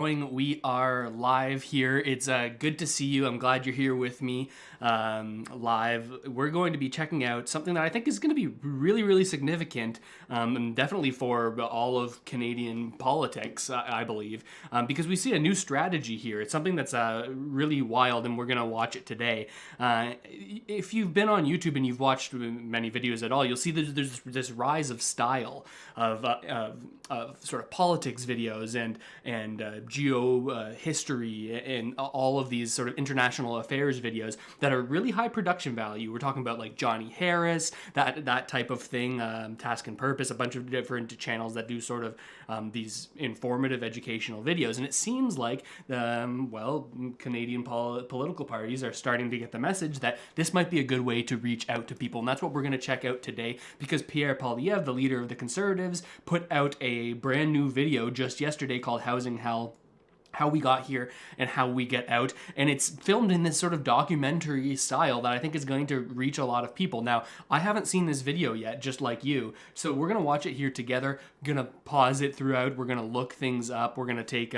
We are live here. It's good to see you. I'm glad you're here with me live. We're going to be checking out something that I think is going to be really, really significant, and definitely for all of Canadian politics, I believe, because we see a new strategy here. It's something that's really wild, and we're going to watch it today. If you've been on YouTube and you've watched many videos at all, you'll see there's this rise of style of sort of politics videos and geo history and all of these sort of international affairs videos that are really high production value. We're talking about like Johnny Harris, that type of thing, Task and Purpose, a bunch of different channels that do sort of these informative educational videos. And it seems like Canadian political parties are starting to get the message that this might be a good way to reach out to people. And that's what we're going to check out today, because Pierre Poilievre, the leader of the Conservatives, put out a brand new video just yesterday called Housing Hell: How We Got Here and How We Get Out. And it's filmed in this sort of documentary style that I think is going to reach a lot of people. Now, I haven't seen this video yet, just like you. So we're going to watch it here together. Going to pause it throughout. We're going to look things up. We're going to take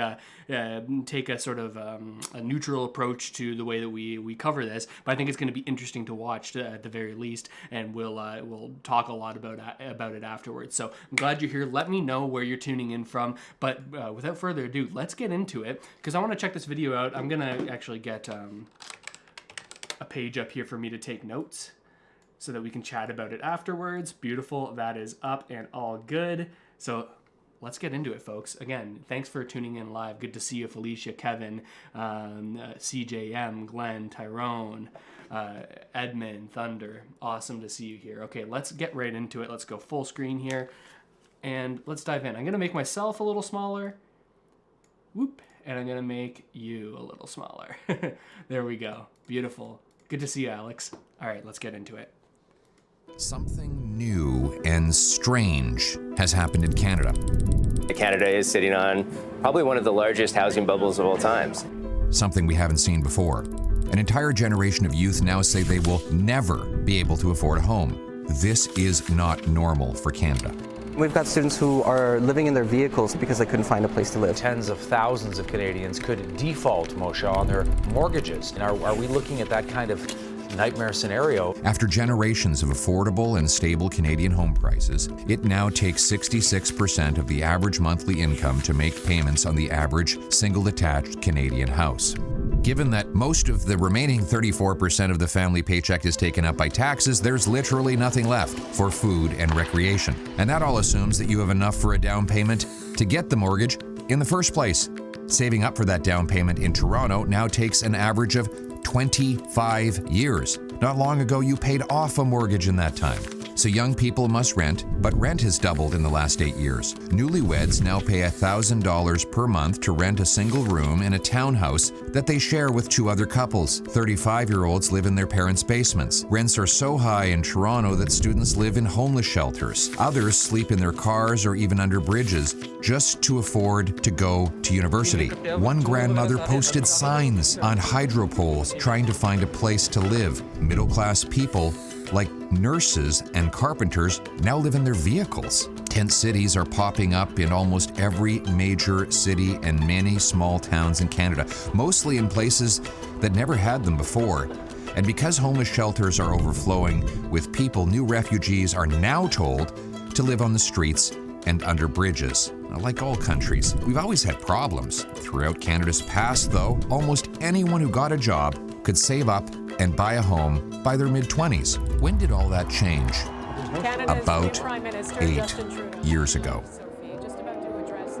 a sort of a neutral approach to the way that we cover this. But I think it's going to be interesting to watch at the very least. And we'll talk a lot about it afterwards. So I'm glad you're here. Let me know where you're tuning in from. But without further ado, let's get into it, because I want to check this video out. I'm gonna actually get a page up here for me to take notes so that we can chat about it afterwards. Beautiful. That is up and all good. So let's get into it, folks. Again, thanks for tuning in live. Good to see you, Felicia, Kevin, CJM, Glenn, Tyrone, Edmund, Thunder. Awesome to see you here. Okay, let's get right into it. Let's go full screen here and let's dive in. I'm gonna make myself a little smaller. Whoop. And I'm gonna make you a little smaller. There we go. Beautiful. Good to see you, Alex. All right, let's get into it. Something new and strange has happened in Canada. Canada is sitting on probably one of the largest housing bubbles of all times. Something we haven't seen before. An entire generation of youth now say they will never be able to afford a home. This is not normal for Canada. We've got students who are living in their vehicles because they couldn't find a place to live. Tens of thousands of Canadians could default, Moshe, on their mortgages. And are we looking at that kind of nightmare scenario? After generations of affordable and stable Canadian home prices, it now takes 66% of the average monthly income to make payments on the average single-detached Canadian house. Given that most of the remaining 34% of the family paycheck is taken up by taxes, there's literally nothing left for food and recreation. And that all assumes that you have enough for a down payment to get the mortgage in the first place. Saving up for that down payment in Toronto now takes an average of 25 years. Not long ago, you paid off a mortgage in that time. So young people must rent, but rent has doubled in the last 8 years. Newlyweds now pay $1,000 per month to rent a single room in a townhouse that they share with two other couples. 35-year-olds live in their parents' basements. Rents are so high in Toronto that students live in homeless shelters. Others sleep in their cars or even under bridges just to afford to go to university. One grandmother posted signs on hydro poles trying to find a place to live. Middle-class people like nurses and carpenters now live in their vehicles. Tent cities are popping up in almost every major city and many small towns in Canada, mostly in places that never had them before. And because homeless shelters are overflowing with people, new refugees are now told to live on the streets and under bridges. Like all countries, we've always had problems. Throughout Canada's past, though, almost anyone who got a job could save up and buy a home by their mid-20s. When did all that change? Canada's About Prime Minister 8 Justin Trudeau. years ago. Sophie, just about to address.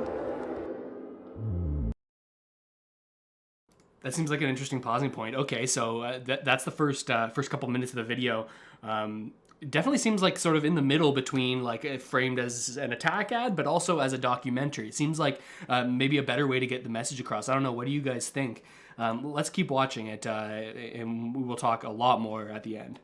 That seems like an interesting pausing point. Okay, so that's the first couple minutes of the video. It definitely seems like sort of in the middle between like framed as an attack ad, but also as a documentary. It seems like maybe a better way to get the message across. I don't know. What do you guys think? Let's keep watching it, and we will talk a lot more at the end.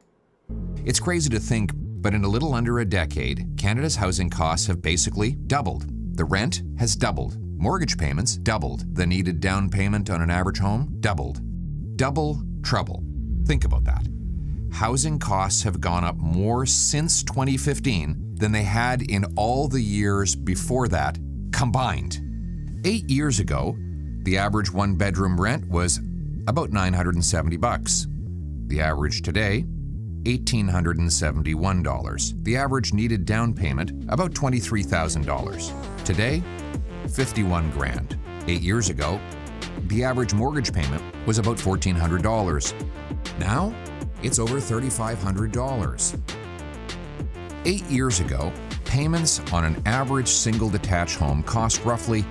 It's crazy to think, but in a little under a decade, Canada's housing costs have basically doubled. The rent has doubled. Mortgage payments doubled. The needed down payment on an average home doubled. Double trouble. Think about that. Housing costs have gone up more since 2015 than they had in all the years before that combined. 8 years ago, the average one-bedroom rent was about $970. The average today, $1,871. The average needed down payment, about $23,000. Today, $51,000. 8 years ago, the average mortgage payment was about $1,400. Now, it's over $3,500. 8 years ago, payments on an average single detached home cost roughly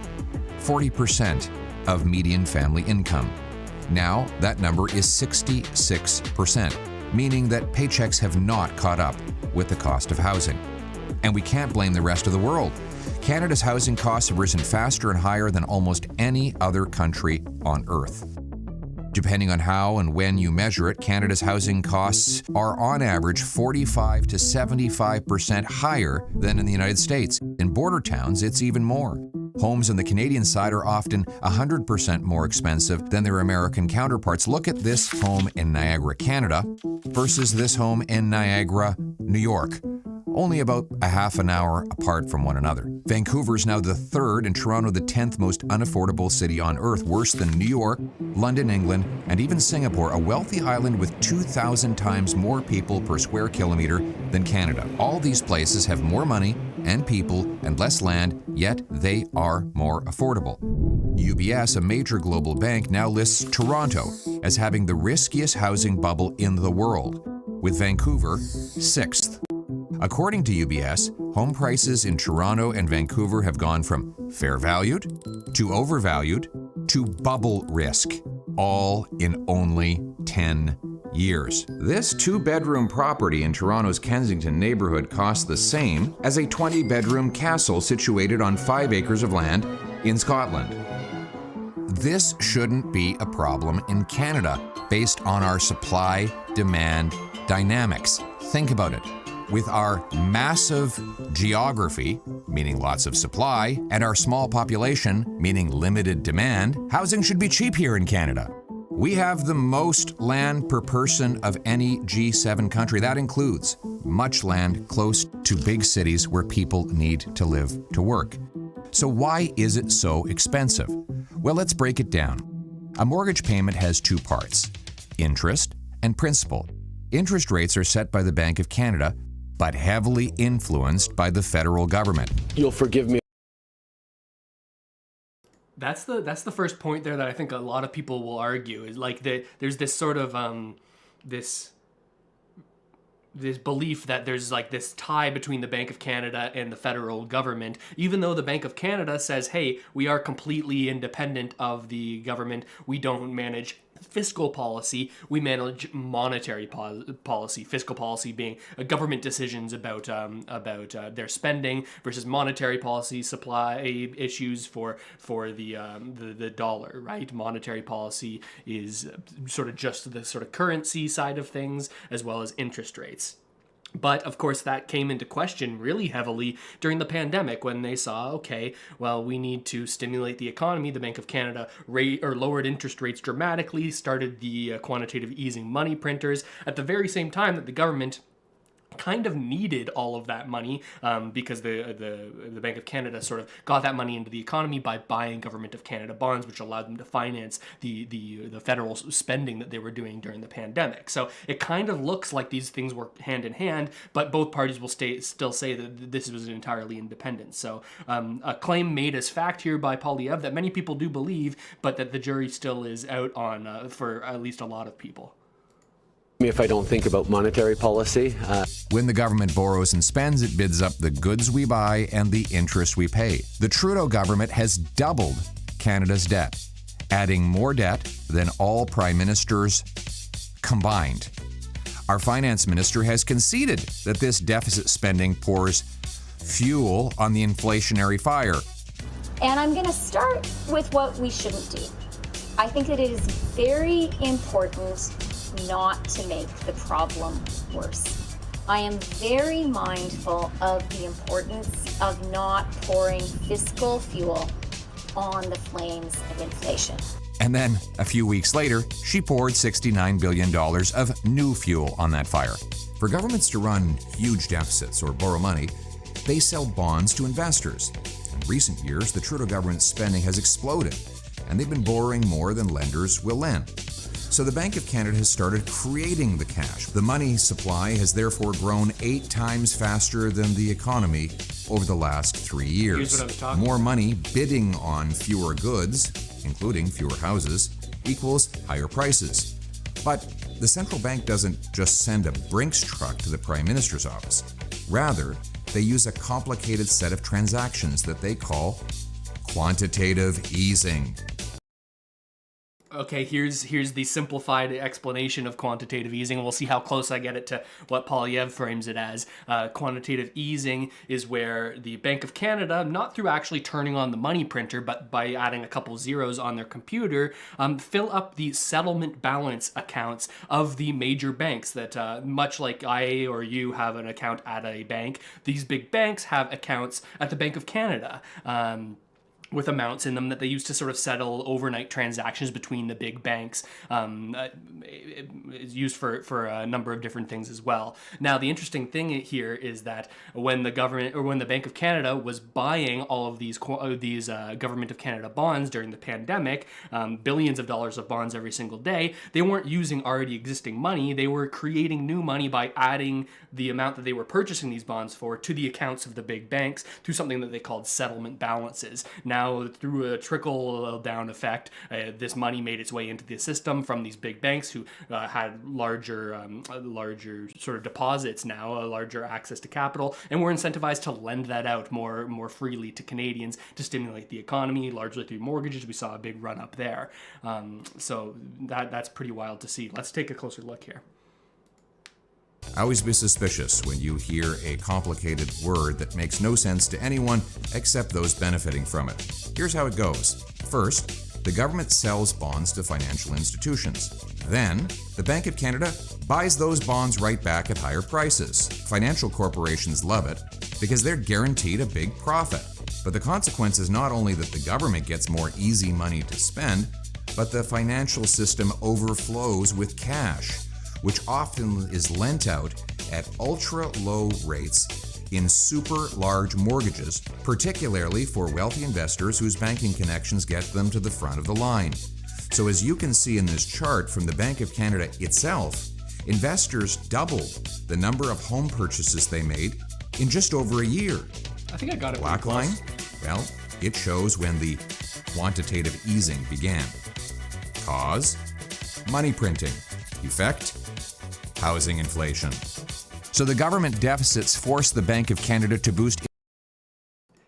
40% of median family income. Now, that number is 66%, meaning that paychecks have not caught up with the cost of housing. And we can't blame the rest of the world. Canada's housing costs have risen faster and higher than almost any other country on earth. Depending on how and when you measure it, Canada's housing costs are on average 45 to 75% higher than in the United States. In border towns, it's even more. Homes on the Canadian side are often 100% more expensive than their American counterparts. Look at this home in Niagara, Canada, versus this home in Niagara, New York. Only about a half an hour apart from one another. Vancouver is now the third and Toronto the 10th most unaffordable city on earth, worse than New York, London, England, and even Singapore, a wealthy island with 2,000 times more people per square kilometer than Canada. All these places have more money and people and less land, yet they are more affordable. UBS, a major global bank, now lists Toronto as having the riskiest housing bubble in the world, with Vancouver 6th. According to UBS, home prices in Toronto and Vancouver have gone from fair valued to overvalued to bubble risk, all in only 10 years. This 2-bedroom property in Toronto's Kensington neighborhood costs the same as a 20-bedroom castle situated on 5 acres of land in Scotland. This shouldn't be a problem in Canada based on our supply-demand dynamics. Think about it. With our massive geography, meaning lots of supply, and our small population, meaning limited demand, housing should be cheap here in Canada. We have the most land per person of any G7 country. That includes much land close to big cities where people need to live to work. So why is it so expensive? Well, let's break it down. A mortgage payment has 2 parts: interest and principal. Interest rates are set by the Bank of Canada, but heavily influenced by the federal government. You'll forgive me. That's the first point there that I think a lot of people will argue is like there's this sort of this belief that there's like this tie between the Bank of Canada and the federal government, even though the Bank of Canada says, hey, we are completely independent of the government. We don't manage fiscal policy, we manage monetary policy. Fiscal policy being government decisions about their spending versus monetary policy, supply issues for the dollar, right? Monetary policy is sort of just the sort of currency side of things, as well as interest rates. But of course, that came into question really heavily during the pandemic when they saw, okay, well, we need to stimulate the economy. The Bank of Canada lowered interest rates dramatically, started the quantitative easing money printers at the very same time that the government kind of needed all of that money because the Bank of Canada sort of got that money into the economy by buying Government of Canada bonds, which allowed them to finance the federal spending that they were doing during the pandemic. So it kind of looks like these things work hand in hand, but both parties will still say that this was entirely independent. So a claim made as fact here by Poilievre that many people do believe, but that the jury still is out on for at least a lot of people. If I don't think about monetary policy. When the government borrows and spends, it bids up the goods we buy and the interest we pay. The Trudeau government has doubled Canada's debt, adding more debt than all prime ministers combined. Our finance minister has conceded that this deficit spending pours fuel on the inflationary fire. And I'm going to start with what we shouldn't do. I think it is very important not to make the problem worse. I am very mindful of the importance of not pouring fiscal fuel on the flames of inflation. And then, a few weeks later, she poured $69 billion of new fuel on that fire. For governments to run huge deficits or borrow money, they sell bonds to investors. In recent years, the Trudeau government's spending has exploded, and they've been borrowing more than lenders will lend. So the Bank of Canada has started creating the cash. The money supply has therefore grown 8 times faster than the economy over the last 3 years. Here's what I was talking More money bidding on fewer goods, including fewer houses, equals higher prices. But the central bank doesn't just send a Brinks truck to the Prime Minister's office. Rather, they use a complicated set of transactions that they call quantitative easing. Okay, here's the simplified explanation of quantitative easing. We'll see how close I get it to what Polyev frames it as. Quantitative easing is where the Bank of Canada, not through actually turning on the money printer, but by adding a couple zeros on their computer, fill up the settlement balance accounts of the major banks that, much like I or you have an account at a bank, these big banks have accounts at the Bank of Canada. With amounts in them that they use to sort of settle overnight transactions between the big banks. It's used for a number of different things as well. Now, the interesting thing here is that when the government, or when the Bank of Canada was buying all of these Government of Canada bonds during the pandemic, billions of dollars of bonds every single day, they weren't using already existing money. They were creating new money by adding the amount that they were purchasing these bonds for to the accounts of the big banks through something that they called settlement balances. Now, through a trickle-down effect, this money made its way into the system from these big banks who had larger sort of deposits now, larger access to capital, and were incentivized to lend that out more freely to Canadians to stimulate the economy, largely through mortgages. We saw a big run up there. So that's pretty wild to see. Let's take a closer look here. Always be suspicious when you hear a complicated word that makes no sense to anyone except those benefiting from it. Here's how it goes. First, the government sells bonds to financial institutions. Then, the Bank of Canada buys those bonds right back at higher prices. Financial corporations love it because they're guaranteed a big profit. But the consequence is not only that the government gets more easy money to spend, but the financial system overflows with cash, which often is lent out at ultra-low rates in super large mortgages, particularly for wealthy investors whose banking connections get them to the front of the line. So as you can see in this chart from the Bank of Canada itself, investors doubled the number of home purchases they made in just over a year. I think I got it. Black line? Well, it shows when the quantitative easing began. Cause? Money printing. Effect? Housing inflation. So the government deficits forced the Bank of Canada to boost.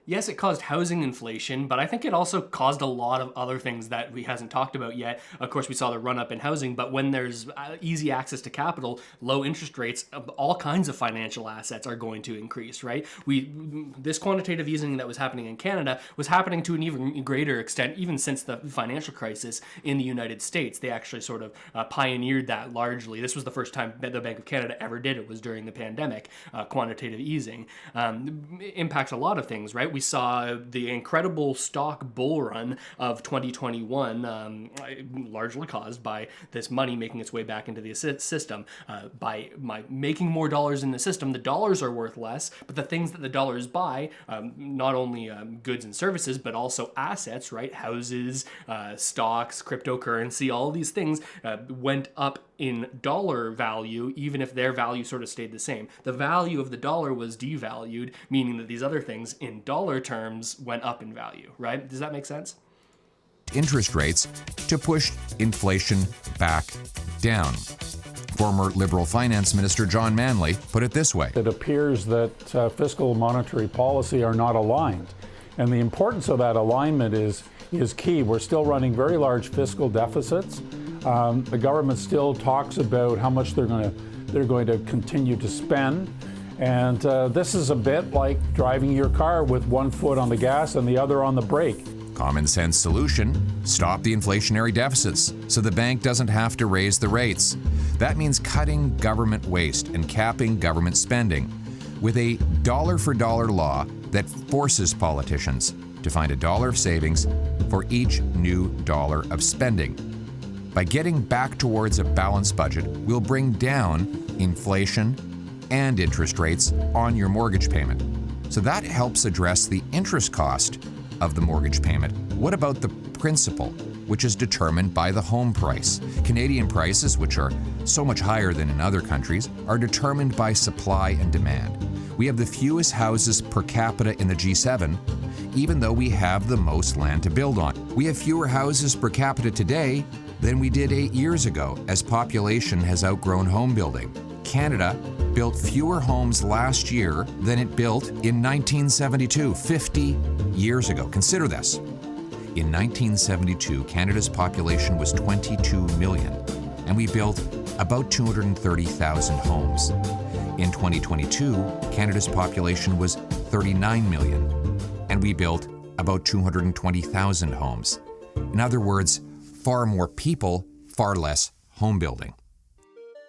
Yes, it caused housing inflation, but I think it also caused a lot of other things that we hasn't talked about yet. Of course, we saw the run up in housing, but when there's easy access to capital, low interest rates, all kinds of financial assets are going to increase, right? This quantitative easing that was happening in Canada was happening to an even greater extent, even since the financial crisis in the United States. They actually sort of pioneered that largely. This was the first time that the Bank of Canada ever did it, was during the pandemic. Quantitative easing impacts a lot of things, right? We saw the incredible stock bull run of 2021, largely caused by this money making its way back into the system. By making more dollars in the system, the dollars are worth less, but the things that the dollars buy, not only goods and services, but also assets, right? Houses, stocks, cryptocurrency, all these things went up in dollar value, even if their value sort of stayed the same. The value of the dollar was devalued, meaning that these other things in dollar terms went up in value, right? Does that make sense? Interest rates to push inflation back down. Former Liberal Finance Minister John Manley put it this way. It appears that fiscal and monetary policy are not aligned. And the importance of that alignment is key. We're still running very large fiscal deficits. The government still talks about how much they're going to continue to spend. And this is a bit like driving your car with one foot on the gas and the other on the brake. Common sense solution, stop the inflationary deficits so the bank doesn't have to raise the rates. That means cutting government waste and capping government spending with a dollar-for-dollar law that forces politicians to find $1 of savings for each new dollar of spending. By getting back towards a balanced budget, we'll bring down inflation and interest rates on your mortgage payment. So that helps address the interest cost of the mortgage payment. What about the principal? which is determined by the home price. Canadian prices, which are so much higher than in other countries, are determined by supply and demand. We have the fewest houses per capita in the G7, even though we have the most land to build on. We have fewer houses per capita today than we did 8 years ago, as population has outgrown home building. Canada built fewer homes last year than it built in 1972, 50 years ago. Consider this. In 1972, Canada's population was 22 million, and we built about 230,000 homes. In 2022, Canada's population was 39 million, and we built about 220,000 homes. In other words, far more people, far less home building.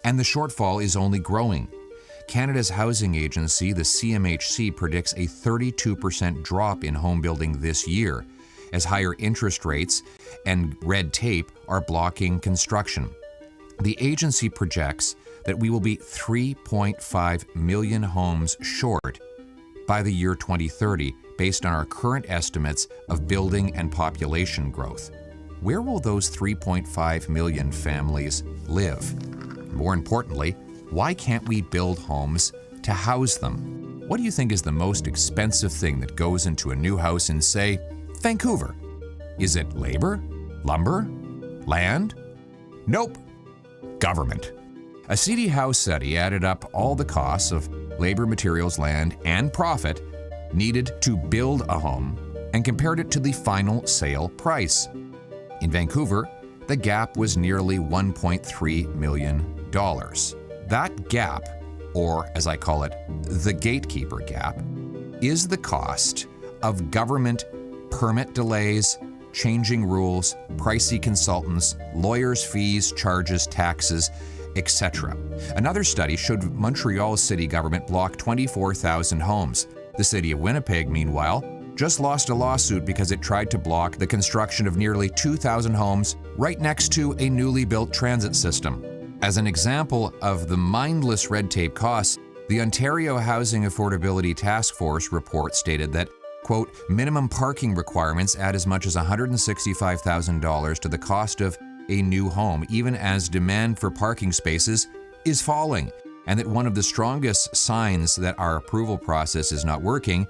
And the shortfall is only growing. Canada's housing agency, the CMHC, predicts a 32% drop in home building this year, as higher interest rates and red tape are blocking construction. The agency projects that we will be 3.5 million homes short by the year 2030, based on our current estimates of building and population growth. Where will those 3.5 million families live? More importantly, why can't we build homes to house them? What do you think is the most expensive thing that goes into a new house in, say, Vancouver? Is it labor? Lumber? Land? Nope. Government. A CD House study added up all the costs of labor, materials, land, and profit needed to build a home and compared it to the final sale price. In Vancouver, the gap was nearly $1.3 million. That gap, or as I call it, the gatekeeper gap, is the cost of government permit delays, changing rules, pricey consultants, lawyers' fees, charges, taxes, etc. Another study showed Montreal's city government blocked 24,000 homes. The city of Winnipeg, meanwhile, just lost a lawsuit because it tried to block the construction of nearly 2,000 homes right next to a newly built transit system. As an example of the mindless red tape costs, the Ontario Housing Affordability Task Force report stated that, quote, minimum parking requirements add as much as $165,000 to the cost of a new home, even as demand for parking spaces is falling, and that one of the strongest signs that our approval process is not working,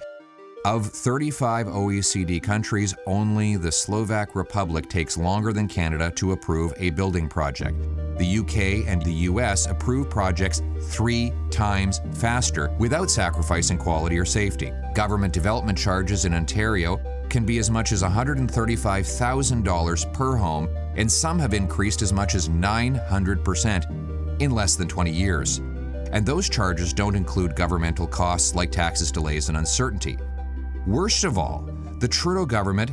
of 35 OECD countries, only the Slovak Republic takes longer than Canada to approve a building project. The UK and the US approve projects 3 times faster without sacrificing quality or safety. Government development charges in Ontario can be as much as $135,000 per home, and some have increased as much as 900% in less than 20 years. And those charges don't include governmental costs like taxes, delays, and uncertainty. Worst of all, the Trudeau government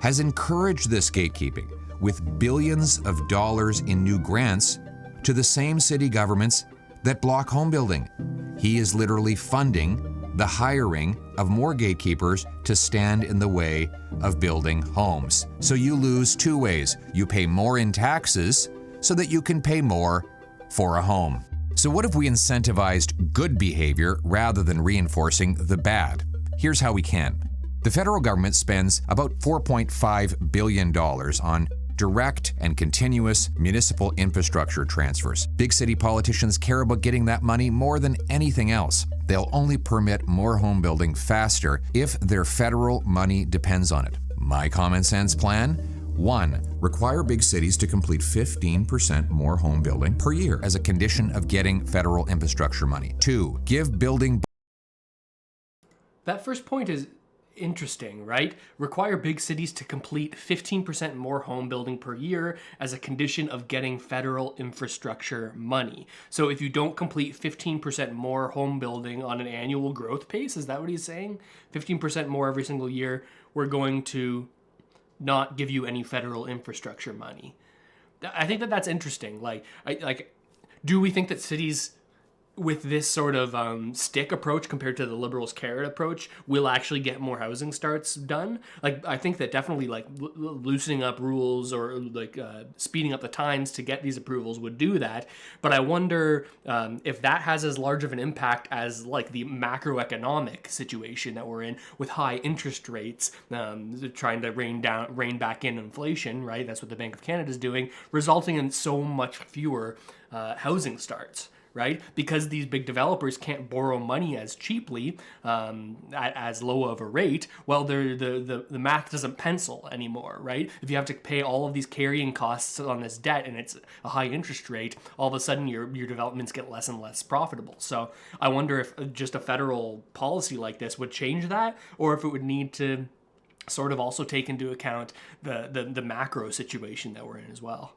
has encouraged this gatekeeping with billions of dollars in new grants to the same city governments that block home building. He is literally funding the hiring of more gatekeepers to stand in the way of building homes. So you lose 2 ways. You pay more in taxes so that you can pay more for a home. So what if we incentivized good behavior rather than reinforcing the bad? Here's how we can. The federal government spends about $4.5 billion on direct and continuous municipal infrastructure transfers. Big city politicians care about getting that money more than anything else. They'll only permit more home building faster if their federal money depends on it. My common sense plan? 1. Require big cities to complete 15% more home building per year as a condition of getting federal infrastructure money. 2. Give building. That first point is interesting, right? Require big cities to complete 15% more home building per year as a condition of getting federal infrastructure money. So if you don't complete 15% more home building on an annual growth pace, is that what he's saying? 15% more every single year, we're going to not give you any federal infrastructure money. I think that that's interesting. Do we think that cities with this sort of stick approach compared to the liberals' carrot approach, we'll actually get more housing starts done. Like, I think that definitely like loosening up rules or like speeding up the times to get these approvals would do that. But I wonder if that has as large of an impact as like the macroeconomic situation that we're in with high interest rates, trying to rein back in inflation, right? That's what the Bank of Canada is doing, resulting in so much fewer housing starts. Right? Because these big developers can't borrow money as cheaply at as low of a rate, well, the math doesn't pencil anymore, right? If you have to pay all of these carrying costs on this debt and it's a high interest rate, all of a sudden your developments get less and less profitable. So I wonder if just a federal policy like this would change that, or if it would need to sort of also take into account the macro situation that we're in as well.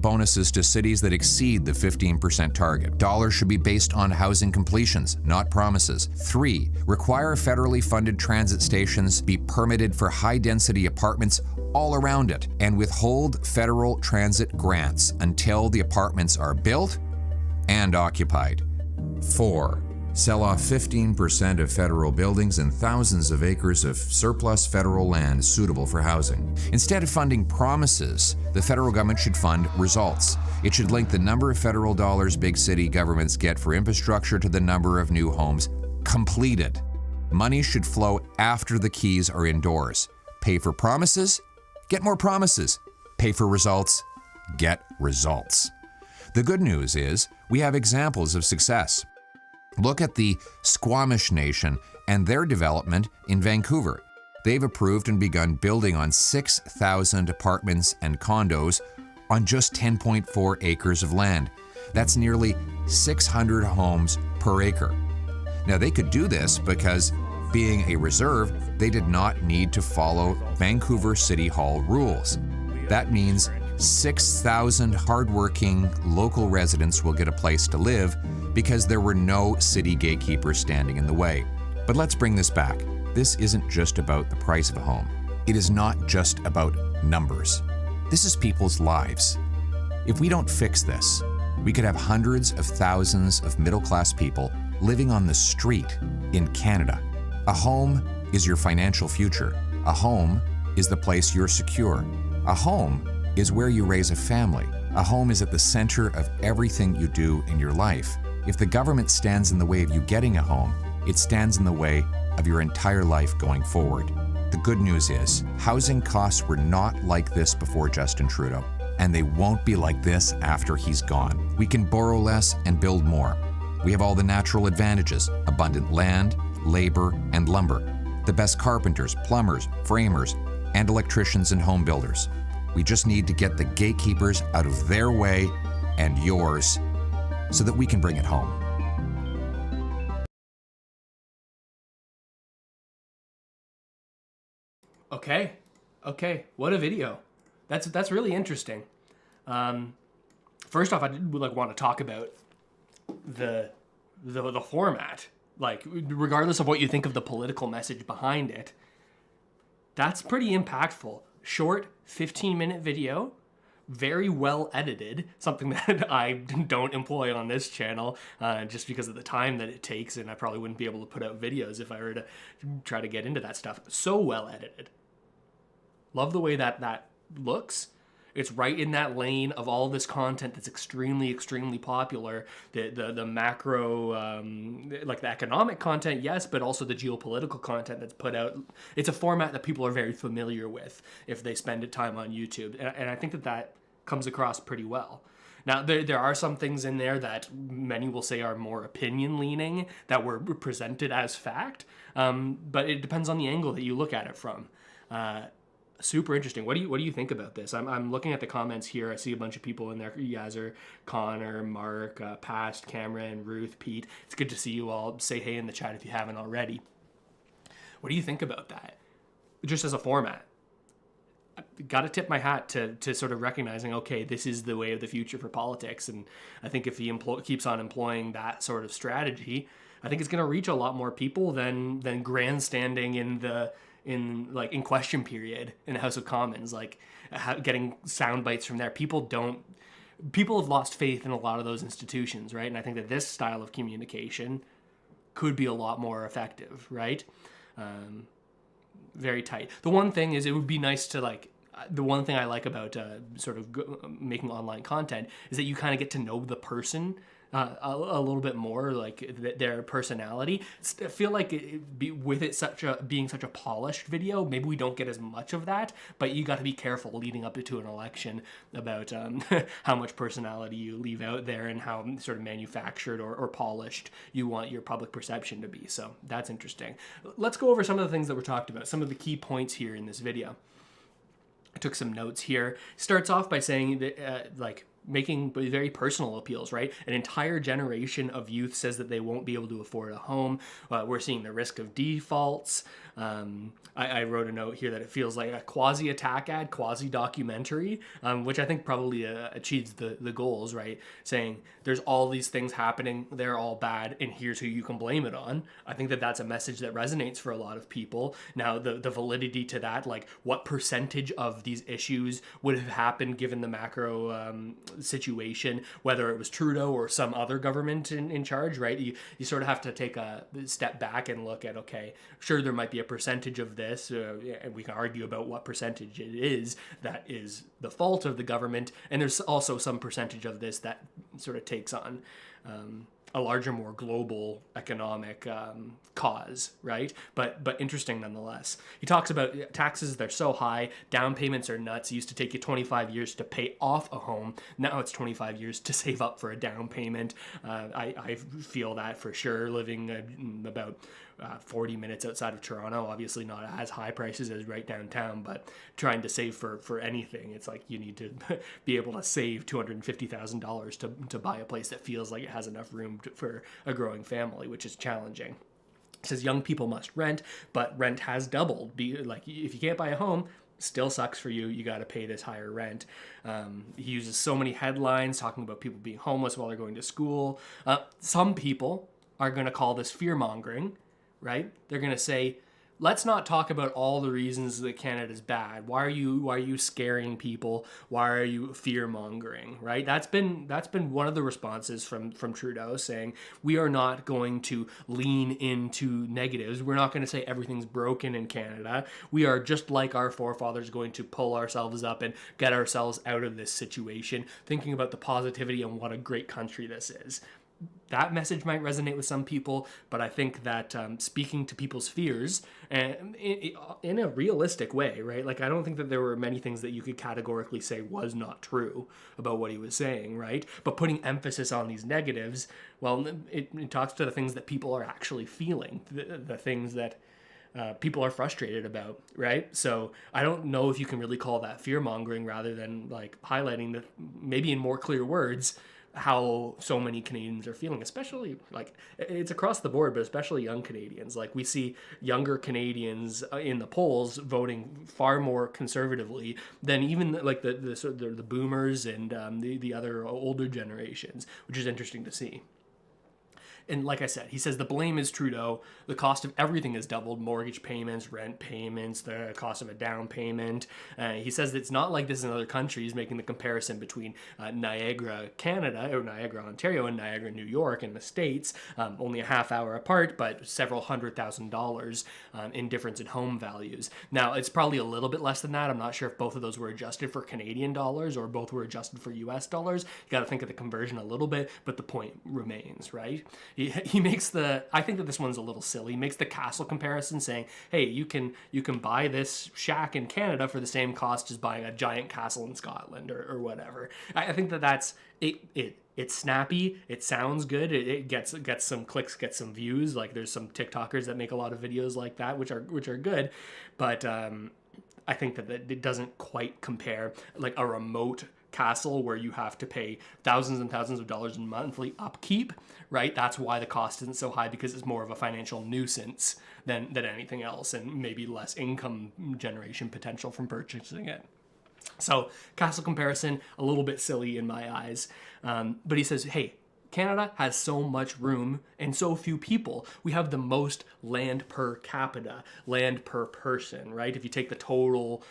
Bonuses to cities that exceed the 15% target. Dollars should be based on housing completions, not promises. 3, require federally funded transit stations be permitted for high-density apartments all around it, and withhold federal transit grants until the apartments are built and occupied. 4, sell off 15% of federal buildings and thousands of acres of surplus federal land suitable for housing. Instead of funding promises, the federal government should fund results. It should link the number of federal dollars big city governments get for infrastructure to the number of new homes completed. Money should flow after the keys are indoors. Pay for promises, get more promises. Pay for results, get results. The good news is we have examples of success. Look at the Squamish Nation and their development in Vancouver. They've approved and begun building on 6,000 apartments and condos on just 10.4 acres of land. That's nearly 600 homes per acre. Now, they could do this because, being a reserve, they did not need to follow Vancouver City Hall rules. That means 6,000 hardworking local residents will get a place to live because there were no city gatekeepers standing in the way. But let's bring this back. This isn't just about the price of a home. It is not just about numbers. This is people's lives. If we don't fix this, we could have hundreds of thousands of middle-class people living on the street in Canada. A home is your financial future. A home is the place you're secure. A home is where you raise a family. A home is at the center of everything you do in your life. If the government stands in the way of you getting a home, it stands in the way of your entire life going forward. The good news is, housing costs were not like this before Justin Trudeau, and they won't be like this after he's gone. We can borrow less and build more. We have all the natural advantages: abundant land, labor, and lumber. The best carpenters, plumbers, framers, and electricians and home builders. We just need to get the gatekeepers out of their way and yours so that we can bring it home. Okay, what a video. That's really interesting. First off, I did want to talk about the format. Like, regardless of what you think of the political message behind it, that's pretty impactful. Short, 15-minute video, very well edited, something that I don't employ on this channel just because of the time that it takes, and I probably wouldn't be able to put out videos if I were to try to get into that stuff. So well edited. Love the way that looks. It's right in that lane of all this content that's extremely, extremely popular. The macro, like the economic content, yes, but also the geopolitical content that's put out. It's a format that people are very familiar with if they spend time on YouTube. And I think that comes across pretty well. Now, there are some things in there that many will say are more opinion-leaning, that were presented as fact, but it depends on the angle that you look at it from. Super interesting. What do you think about this? I'm looking at the comments here. I see a bunch of people in there. Yazer, Connor, Mark, Past, Cameron, Ruth, Pete. It's good to see you all. Say hey in the chat if you haven't already. What do you think about that? Just as a format. Got to tip my hat to sort of recognizing, okay, this is the way of the future for politics. And I think if he keeps on employing that sort of strategy, I think it's going to reach a lot more people than grandstanding in question period in the House of Commons, like getting sound bites from there. People don't people have lost faith in a lot of those institutions, right? And I think that this style of communication could be a lot more effective, right? Very tight. The one thing is, it would be nice to like, the one thing I like about making online content is that you kind of get to know the person a little bit more, like their personality. I feel like with it being such a polished video, maybe we don't get as much of that, but you got to be careful leading up to an election about how much personality you leave out there and how sort of manufactured or polished you want your public perception to be. So that's interesting. Let's go over some of the things that were talked about, some of the key points here in this video. I took some notes here. Starts off by saying that making very personal appeals, right? An entire generation of youth says that they won't be able to afford a home. We're seeing the risk of defaults. I wrote a note here that it feels like a quasi-attack ad, quasi-documentary, which I think probably achieves the goals, right? Saying there's all these things happening, they're all bad, and here's who you can blame it on. I think that that's a message that resonates for a lot of people. Now, the validity to that, like what percentage of these issues would have happened given the macro situation, whether it was Trudeau or some other government in charge, right? You sort of have to take a step back and look at, okay, sure, there might be a percentage of this, and we can argue about what percentage it is that is the fault of the government, and there's also some percentage of this that sort of takes on a larger, more global economic cause, right? But interesting nonetheless. He talks about taxes, they're so high, down payments are nuts. It used to take you 25 years to pay off a home. Now it's 25 years to save up for a down payment. I feel that for sure, living about 40 minutes outside of Toronto, obviously not as high prices as right downtown, but trying to save for anything, it's like you need to be able to save $250,000 to buy a place that feels like it has enough room for a growing family, which is challenging. It says young people must rent, but rent has doubled. Like if you can't buy a home, still sucks for you. You got to pay this higher rent. He uses so many headlines talking about people being homeless while they're going to school. Some people are going to call this fear mongering, right? They're going to say, let's not talk about all the reasons that Canada's bad. Why are you scaring people? Why are you fear mongering? Right? That's been one of the responses from Trudeau, saying we are not going to lean into negatives. We're not going to say everything's broken in Canada. We are, just like our forefathers, going to pull ourselves up and get ourselves out of this situation, thinking about the positivity and what a great country this is. That message might resonate with some people, but I think that speaking to people's fears in a realistic way, right? Like, I don't think that there were many things that you could categorically say was not true about what he was saying, right? But putting emphasis on these negatives, well, it talks to the things that people are actually feeling, the things that people are frustrated about, right? So I don't know if you can really call that fear mongering, rather than like highlighting that maybe in more clear words how so many Canadians are feeling, especially like it's across the board, but especially young Canadians. Like we see younger Canadians in the polls voting far more conservatively than even like the boomers and the other older generations, which is interesting to see. And like I said, he says the blame is Trudeau. The cost of everything has doubled: mortgage payments, rent payments, the cost of a down payment. He says it's not like this in other countries, making the comparison between Niagara, Canada, or Niagara, Ontario, and Niagara, New York in the States, only a half hour apart, but several $100,000 in difference in home values. Now, it's probably a little bit less than that. I'm not sure if both of those were adjusted for Canadian dollars or both were adjusted for US dollars. You got to think of the conversion a little bit, but the point remains, right? He makes I think that this one's a little silly. He makes the castle comparison, saying, hey, you can buy this shack in Canada for the same cost as buying a giant castle in Scotland or whatever. I think that that's it's snappy, it sounds good, it gets some clicks, gets some views. Like there's some TikTokers that make a lot of videos like that, which are good, but I think that it doesn't quite compare like a remote castle where you have to pay thousands and thousands of dollars in monthly upkeep, right? That's why the cost isn't so high, because it's more of a financial nuisance than anything else, and maybe less income generation potential from purchasing it. So castle comparison, a little bit silly in my eyes. But he says, hey, Canada has so much room and so few people. We have the most land per capita, land per person, right? If you take the total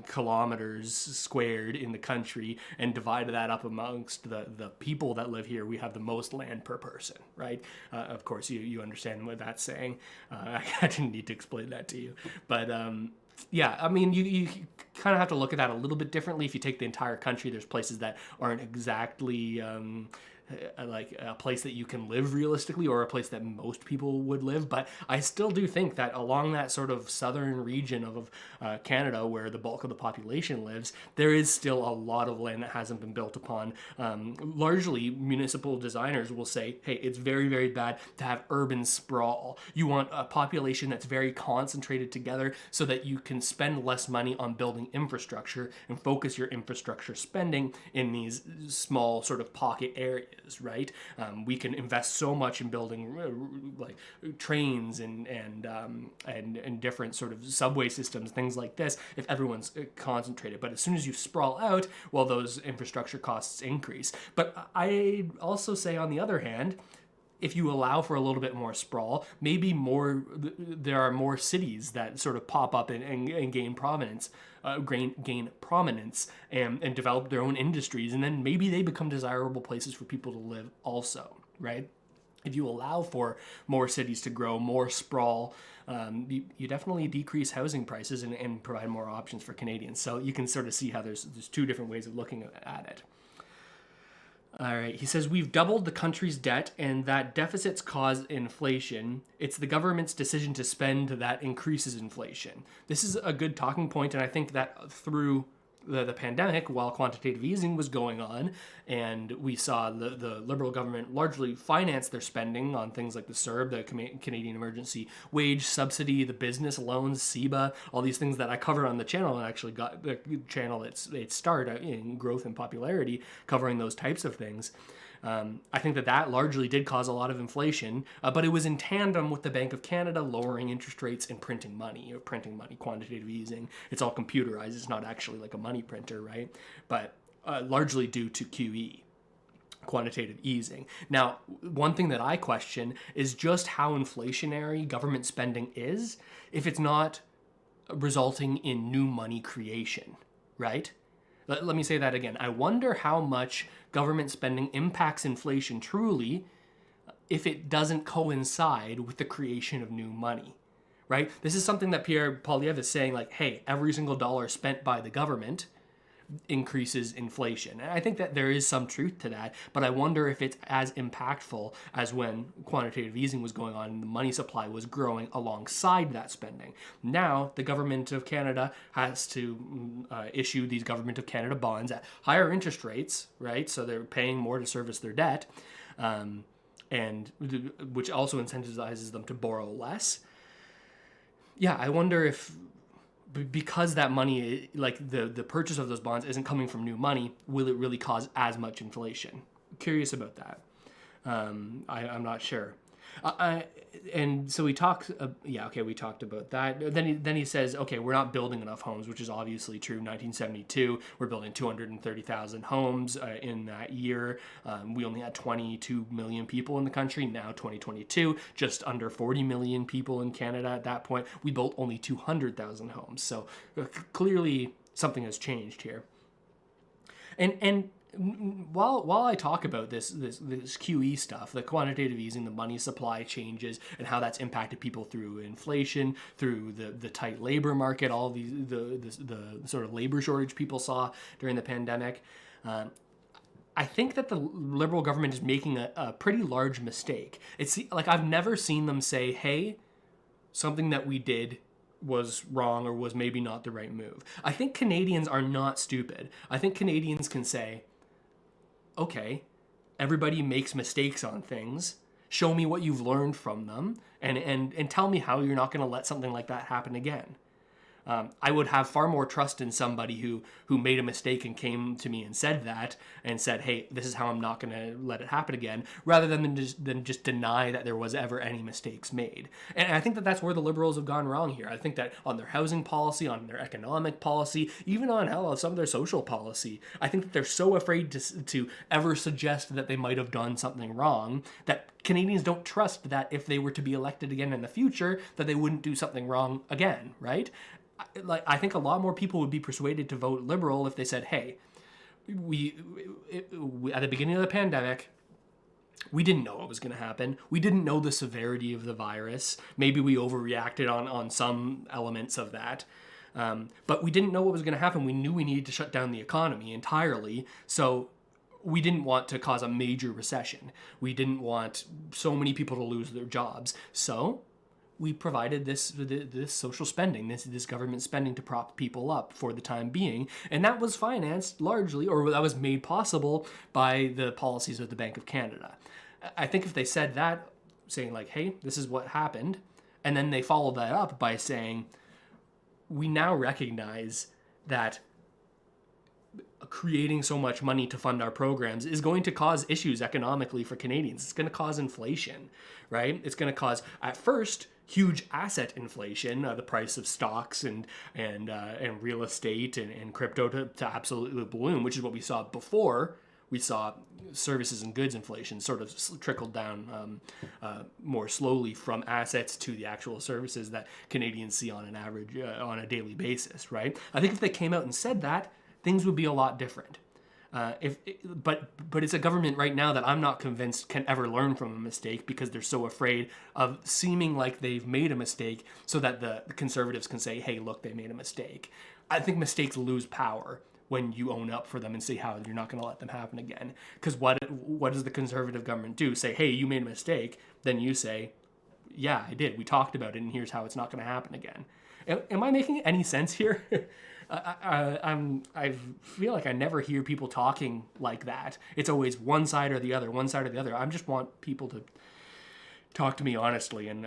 kilometers squared in the country and divide that up amongst the people that live here, we have the most land per person, right? Of course, you understand what that's saying. I didn't need to explain that to you. But yeah, I mean, you kind of have to look at that a little bit differently. If you take the entire country, there's places that aren't exactly like a place that you can live realistically, or a place that most people would live. But I still do think that along that sort of southern region of Canada, where the bulk of the population lives, there is still a lot of land that hasn't been built upon. Largely, municipal designers will say, hey, it's very, very bad to have urban sprawl. You want a population that's very concentrated together so that you can spend less money on building infrastructure and focus your infrastructure spending in these small sort of pocket areas. Right, we can invest so much in building like trains and different sort of subway systems, things like this, if everyone's concentrated. But as soon as you sprawl out, well, those infrastructure costs increase. But I also say, on the other hand, if you allow for a little bit more sprawl, maybe there are more cities that sort of pop up and gain prominence, gain prominence and develop their own industries, and then maybe they become desirable places for people to live also, right? If you allow for more cities to grow, more sprawl, you definitely decrease housing prices and provide more options for Canadians. So you can sort of see how there's two different ways of looking at it. All right, he says, we've doubled the country's debt and that deficits cause inflation. It's the government's decision to spend that increases inflation. This is a good talking point, and I think that through the pandemic, while quantitative easing was going on, and we saw the Liberal government largely finance their spending on things like the CERB, the Canadian Emergency Wage Subsidy, the business loans, CEBA, all these things that I covered on the channel, and actually got the channel its start in growth and popularity, covering those types of things. I think that largely did cause a lot of inflation, but it was in tandem with the Bank of Canada lowering interest rates and printing money, quantitative easing. It's all computerized. It's not actually like a money printer, right? But largely due to QE, quantitative easing. Now, one thing that I question is just how inflationary government spending is if it's not resulting in new money creation, right? Let me say that again. I wonder how much government spending impacts inflation truly if it doesn't coincide with the creation of new money, right? This is something that Pierre Poilievre is saying, like, hey, every single dollar spent by the government increases inflation. And I think that there is some truth to that, but I wonder if it's as impactful as when quantitative easing was going on and the money supply was growing alongside that spending. Now, the government of Canada has to issue these government of Canada bonds at higher interest rates, right? So they're paying more to service their debt, and which also incentivizes them to borrow less. Yeah, I wonder if, because that money, like the purchase of those bonds isn't coming from new money, will it really cause as much inflation? Curious about that. I'm not sure. And so we talked, we talked about that. Then he says, okay, we're not building enough homes, which is obviously true. 1972, we're building 230,000 homes in that year. We only had 22 million people in the country. Now, 2022, just under 40 million people in Canada at that point. We built only 200,000 homes. So clearly something has changed here. And while I talk about this QE stuff, the quantitative easing, the money supply changes, and how that's impacted people through inflation, through the tight labor market, all the sort of labor shortage people saw during the pandemic, I think that the Liberal government is making a pretty large mistake. It's like, I've never seen them say, hey, something that we did was wrong or was maybe not the right move. I think Canadians are not stupid. I think Canadians can say, okay, everybody makes mistakes on things. Show me what you've learned from them, and tell me how you're not going to let something like that happen again, I would have far more trust in somebody who made a mistake and came to me and said that, and said, hey, this is how I'm not going to let it happen again, rather than just deny that there was ever any mistakes made. And I think that that's where the Liberals have gone wrong here. I think that on their housing policy, on their economic policy, even on some of their social policy, I think that they're so afraid to ever suggest that they might have done something wrong that Canadians don't trust that if they were to be elected again in the future, that they wouldn't do something wrong again, right? I think a lot more people would be persuaded to vote Liberal if they said, hey, we at the beginning of the pandemic, we didn't know what was going to happen. We didn't know the severity of the virus. Maybe we overreacted on some elements of that. But we didn't know what was going to happen. We knew we needed to shut down the economy entirely. So we didn't want to cause a major recession. We didn't want so many people to lose their jobs. So we provided this social spending, this government spending to prop people up for the time being. And that was financed largely, or that was made possible by the policies of the Bank of Canada. I think if they said that, saying like, hey, this is what happened, and then they followed that up by saying, we now recognize that creating so much money to fund our programs is going to cause issues economically for Canadians. It's going to cause inflation, right? It's going to cause, at first, huge asset inflation, the price of stocks and real estate and crypto to absolutely balloon, which is what we saw before. We saw services and goods inflation sort of trickled down more slowly from assets to the actual services that Canadians see on an average, on a daily basis, right? I think if they came out and said that, things would be a lot different. But it's a government right now that I'm not convinced can ever learn from a mistake, because they're so afraid of seeming like they've made a mistake so that the Conservatives can say, hey, look, they made a mistake. I think mistakes lose power when you own up for them and say how you're not going to let them happen again. Because what does the Conservative government do? Say, hey, you made a mistake. Then you say, yeah, I did. We talked about it, and here's how it's not going to happen again. Am I making any sense here? I feel like I never hear people talking like that. It's always one side or the other, one side or the other. I just want people to talk to me honestly, and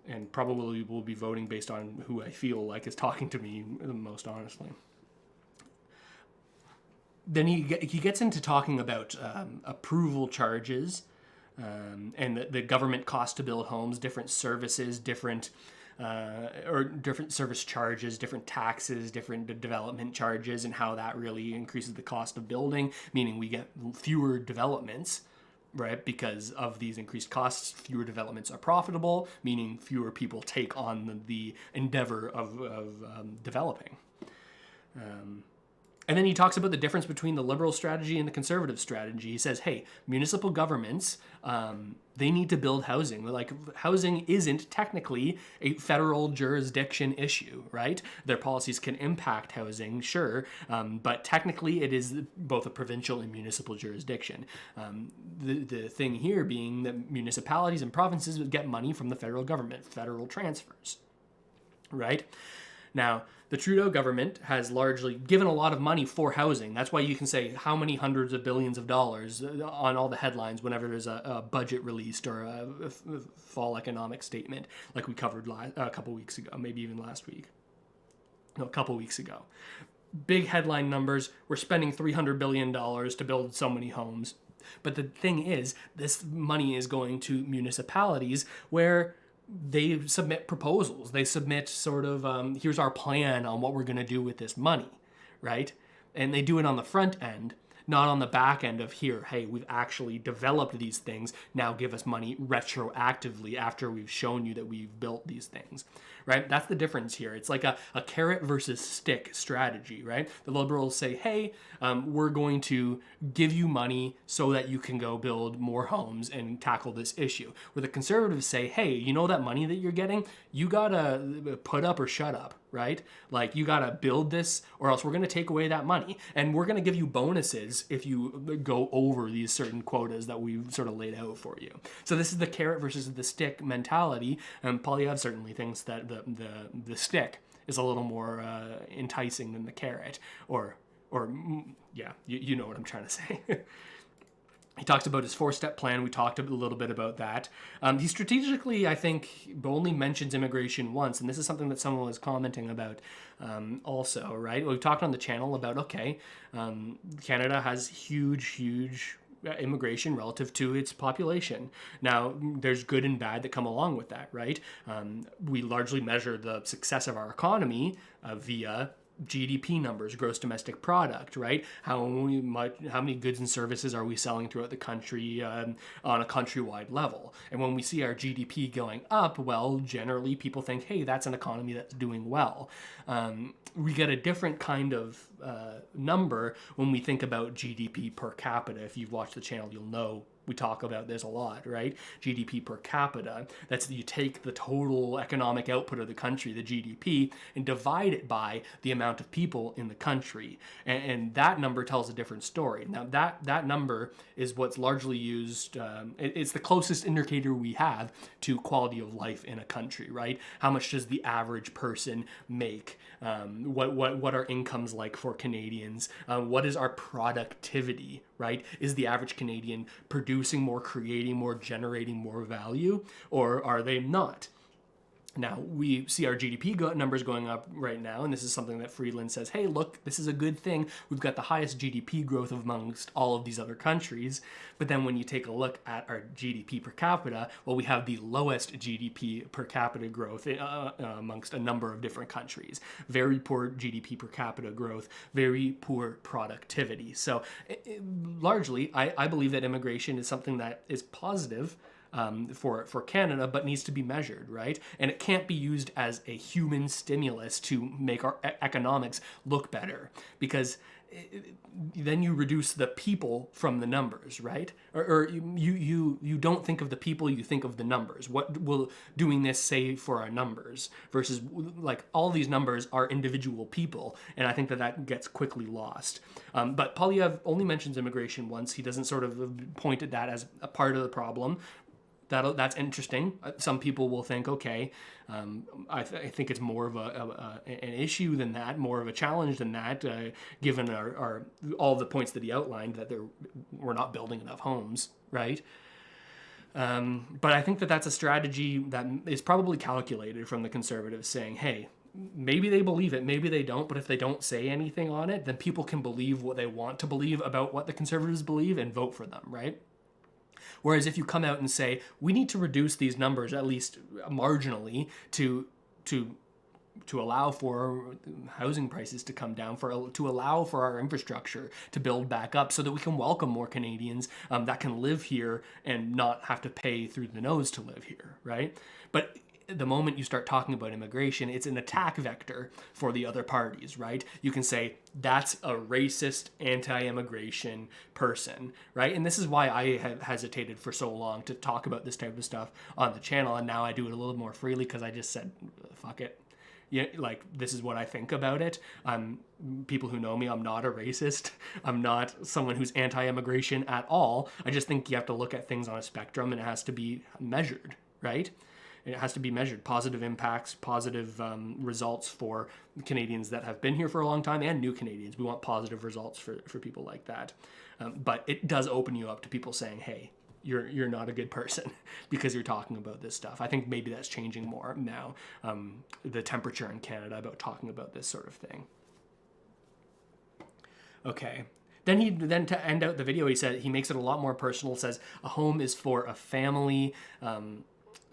and probably will be voting based on who I feel like is talking to me the most honestly. Then he gets into talking about approval charges and the government cost to build homes, different services, different service charges, different taxes, different development charges, and how that really increases the cost of building, meaning we get fewer developments, right? Because of these increased costs, fewer developments are profitable, meaning fewer people take on the endeavor of developing. And then he talks about the difference between the Liberal strategy and the Conservative strategy. He says, hey, municipal governments, they need to build housing. Like, housing isn't technically a federal jurisdiction issue, right? Their policies can impact housing, sure, but technically it is both a provincial and municipal jurisdiction. The thing here being that municipalities and provinces would get money from the federal government, federal transfers, right? Now, the Trudeau government has largely given a lot of money for housing. That's why you can say how many hundreds of billions of dollars on all the headlines whenever there's a budget released or a fall economic statement, like we covered a couple weeks ago, maybe even last week. No, a couple weeks ago. Big headline numbers, we're spending $300 billion to build so many homes. But the thing is, this money is going to municipalities where they submit proposals. They submit sort of, here's our plan on what we're going to do with this money, right? And they do it on the front end, not on the back end of here, hey, we've actually developed these things, now give us money retroactively after we've shown you that we've built these things, right? That's the difference here. It's like a carrot versus stick strategy, right? The Liberals say, hey, we're going to give you money so that you can go build more homes and tackle this issue. Where the Conservatives say, hey, you know that money that you're getting? You gotta put up or shut up, right? Like, you gotta build this or else we're gonna take away that money. And we're gonna give you bonuses if you go over these certain quotas that we've sort of laid out for you. So this is the carrot versus the stick mentality. And Polyev certainly thinks that the stick is a little more enticing than the carrot, or yeah, you know what I'm trying to say. He talks about his 4-step plan. We talked a little bit about that. He strategically, I think, only mentions immigration once, and this is something that someone was commenting about also, right? We've talked on the channel about, okay, Canada has huge immigration relative to its population. Now, there's good and bad that come along with that, right? We largely measure the success of our economy via GDP numbers, gross domestic product, right? How many goods and services are we selling throughout the country on a countrywide level? And when we see our GDP going up, well, generally people think, hey, that's an economy that's doing well. We get a different kind of number when we think about GDP per capita. If you've watched the channel, you'll know we talk about this a lot, right? GDP per capita. That's you take the total economic output of the country, the GDP, and divide it by the amount of people in the country. And that number tells a different story. Now, that number is what's largely used, it's the closest indicator we have to quality of life in a country, right? How much does the average person make? What are incomes like for Canadians? What is our productivity, right? Is the average Canadian producing more, creating more, generating more value, or are they not? Now, we see our GDP numbers going up right now, and this is something that Friedland says, hey, look, this is a good thing. We've got the highest GDP growth amongst all of these other countries. But then when you take a look at our GDP per capita, well, we have the lowest GDP per capita growth amongst a number of different countries. Very poor GDP per capita growth, very poor productivity. So largely, I believe that immigration is something that is positive for Canada, but needs to be measured, right? And it can't be used as a human stimulus to make our economics look better, because then you reduce the people from the numbers, right? Or you don't think of the people, you think of the numbers. What will doing this say for our numbers versus like all these numbers are individual people, and I think that gets quickly lost. But Polyev only mentions immigration once. He doesn't sort of point at that as a part of the problem. That's interesting. Some people will think, okay, I think it's more of an issue than that, more of a challenge than that, given our all the points that he outlined, that we're not building enough homes, right? But I think that's a strategy that is probably calculated from the Conservatives, saying, hey, maybe they believe it, maybe they don't, but if they don't say anything on it, then people can believe what they want to believe about what the Conservatives believe and vote for them, right? Whereas if you come out and say, we need to reduce these numbers at least marginally to allow for housing prices to come down, to allow for our infrastructure to build back up so that we can welcome more Canadians that can live here and not have to pay through the nose to live here, right? But the moment you start talking about immigration, it's an attack vector for the other parties, right? You can say, that's a racist, anti-immigration person, right? And this is why I have hesitated for so long to talk about this type of stuff on the channel, and now I do it a little more freely because I just said, fuck it. Yeah, like, this is what I think about it. People who know me, I'm not a racist. I'm not someone who's anti-immigration at all. I just think you have to look at things on a spectrum, and it has to be measured, right? It has to be measured. Positive impacts, positive results for Canadians that have been here for a long time and new Canadians. We want positive results for people like that. But it does open you up to people saying, hey, you're not a good person because you're talking about this stuff. I think maybe that's changing more now, the temperature in Canada about talking about this sort of thing. Okay. Then to end out the video, he said he makes it a lot more personal, says a home is for a family,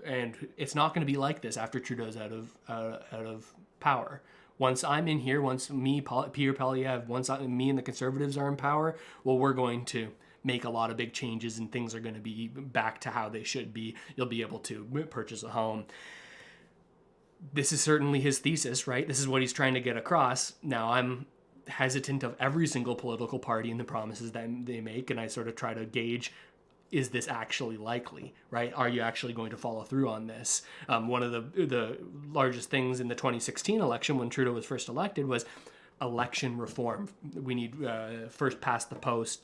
and it's not going to be like this after Trudeau's out of power. Once I'm in here, once me, Pierre Poilievre, me and the Conservatives are in power, well, we're going to make a lot of big changes and things are going to be back to how they should be. You'll be able to purchase a home. This is certainly his thesis, right? This is what he's trying to get across. Now, I'm hesitant of every single political party and the promises that they make, and I sort of try to gauge, is this actually likely, right? Are you actually going to follow through on this? One of the largest things in the 2016 election when Trudeau was first elected was election reform. We need first past the post,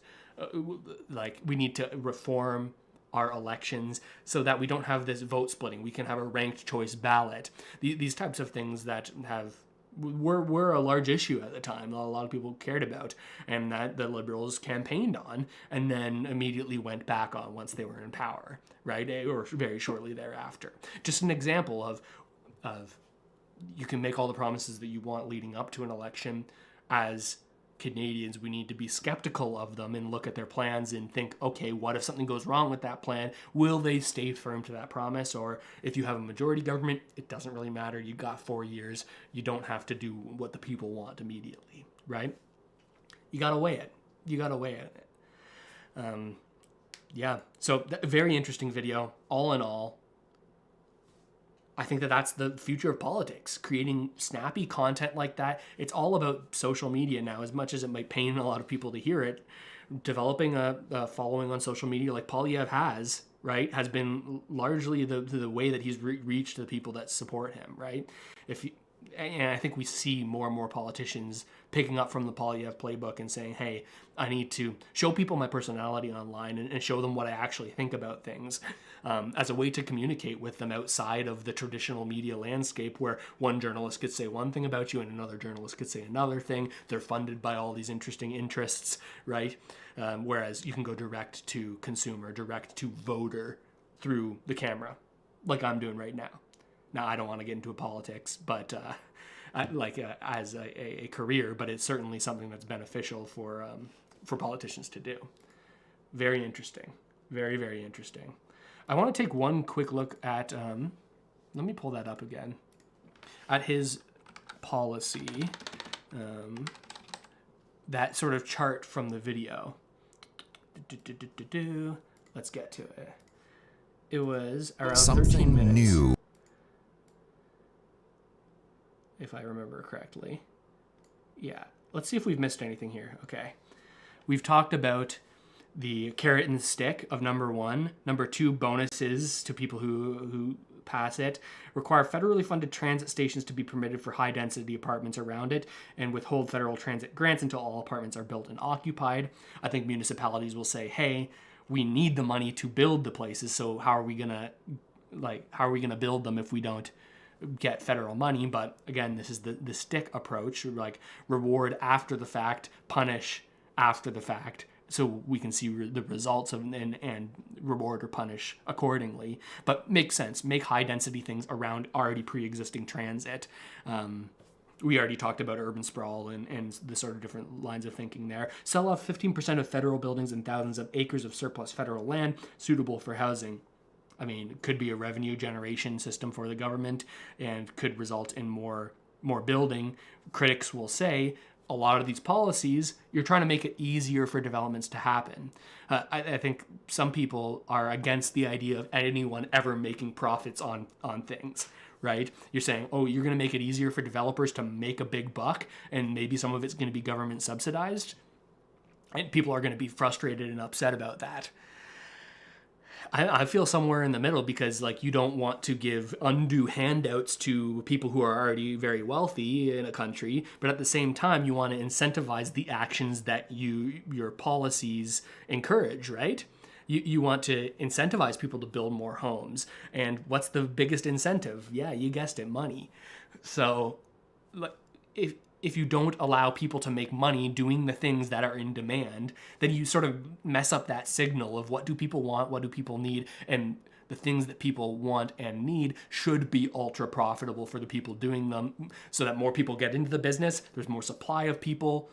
we need to reform our elections so that we don't have this vote splitting. We can have a ranked choice ballot. These types of things that have were a large issue at the time. A lot of people cared about, and that the Liberals campaigned on, and then immediately went back on once they were in power, right? Or very shortly thereafter. Just an example of you can make all the promises that you want leading up to an election. As Canadians, we need to be skeptical of them and look at their plans and think, okay, what if something goes wrong with that plan? Will they stay firm to that promise? Or if you have a majority government, it doesn't really matter. You got 4 years. You don't have to do what the people want immediately, right? You got to weigh it. You got to weigh it. Yeah, so very interesting video. All in all, I think that that's the future of politics, creating snappy content like that. It's all about social media now, as much as it might pain a lot of people to hear it. Developing a following on social media like Polyev has, right, has been largely the way that he's reached the people that support him, right? And I think we see more and more politicians picking up from the Polyev playbook and saying, hey, I need to show people my personality online and show them what I actually think about things, as a way to communicate with them outside of the traditional media landscape, where one journalist could say one thing about you and another journalist could say another thing. They're funded by all these interesting interests, right? Whereas you can go direct to consumer, direct to voter through the camera, like I'm doing right now. Now, I don't want to get into politics, but as a career, but it's certainly something that's beneficial for politicians to do. Very interesting. Very, very interesting. I want to take one quick look at, let me pull that up again, at his policy, that sort of chart from the video. Let's get to it. It was around 13 minutes. New. If I remember correctly. Yeah. Let's see if we've missed anything here. Okay. We've talked about the carrot and stick of number 1. Number 2, bonuses to people who pass it. Require federally funded transit stations to be permitted for high density apartments around it, and withhold federal transit grants until all apartments are built and occupied. I think municipalities will say, hey, we need the money to build the places, so how are we gonna build them if we don't get federal money? But again, this is the stick approach, like reward after the fact, punish after the fact, so we can see the results of and reward or punish accordingly. But makes sense. Make high density things around already pre-existing transit. We already talked about urban sprawl and the sort of different lines of thinking there. Sell off 15% of federal buildings and thousands of acres of surplus federal land suitable for housing. I mean, it could be a revenue generation system for the government and could result in more building. Critics will say a lot of these policies, you're trying to make it easier for developments to happen. I think some people are against the idea of anyone ever making profits on things, right? You're saying, oh, you're going to make it easier for developers to make a big buck, and maybe some of it's going to be government subsidized, and people are going to be frustrated and upset about that. I feel somewhere in the middle, because like you don't want to give undue handouts to people who are already very wealthy in a country, but at the same time you want to incentivize the actions that your policies encourage, right? You want to incentivize people to build more homes. And what's the biggest incentive? Yeah, you guessed it, money. So if you don't allow people to make money doing the things that are in demand, then you sort of mess up that signal of what do people want, what do people need, and the things that people want and need should be ultra profitable for the people doing them, so that more people get into the business. There's more supply of people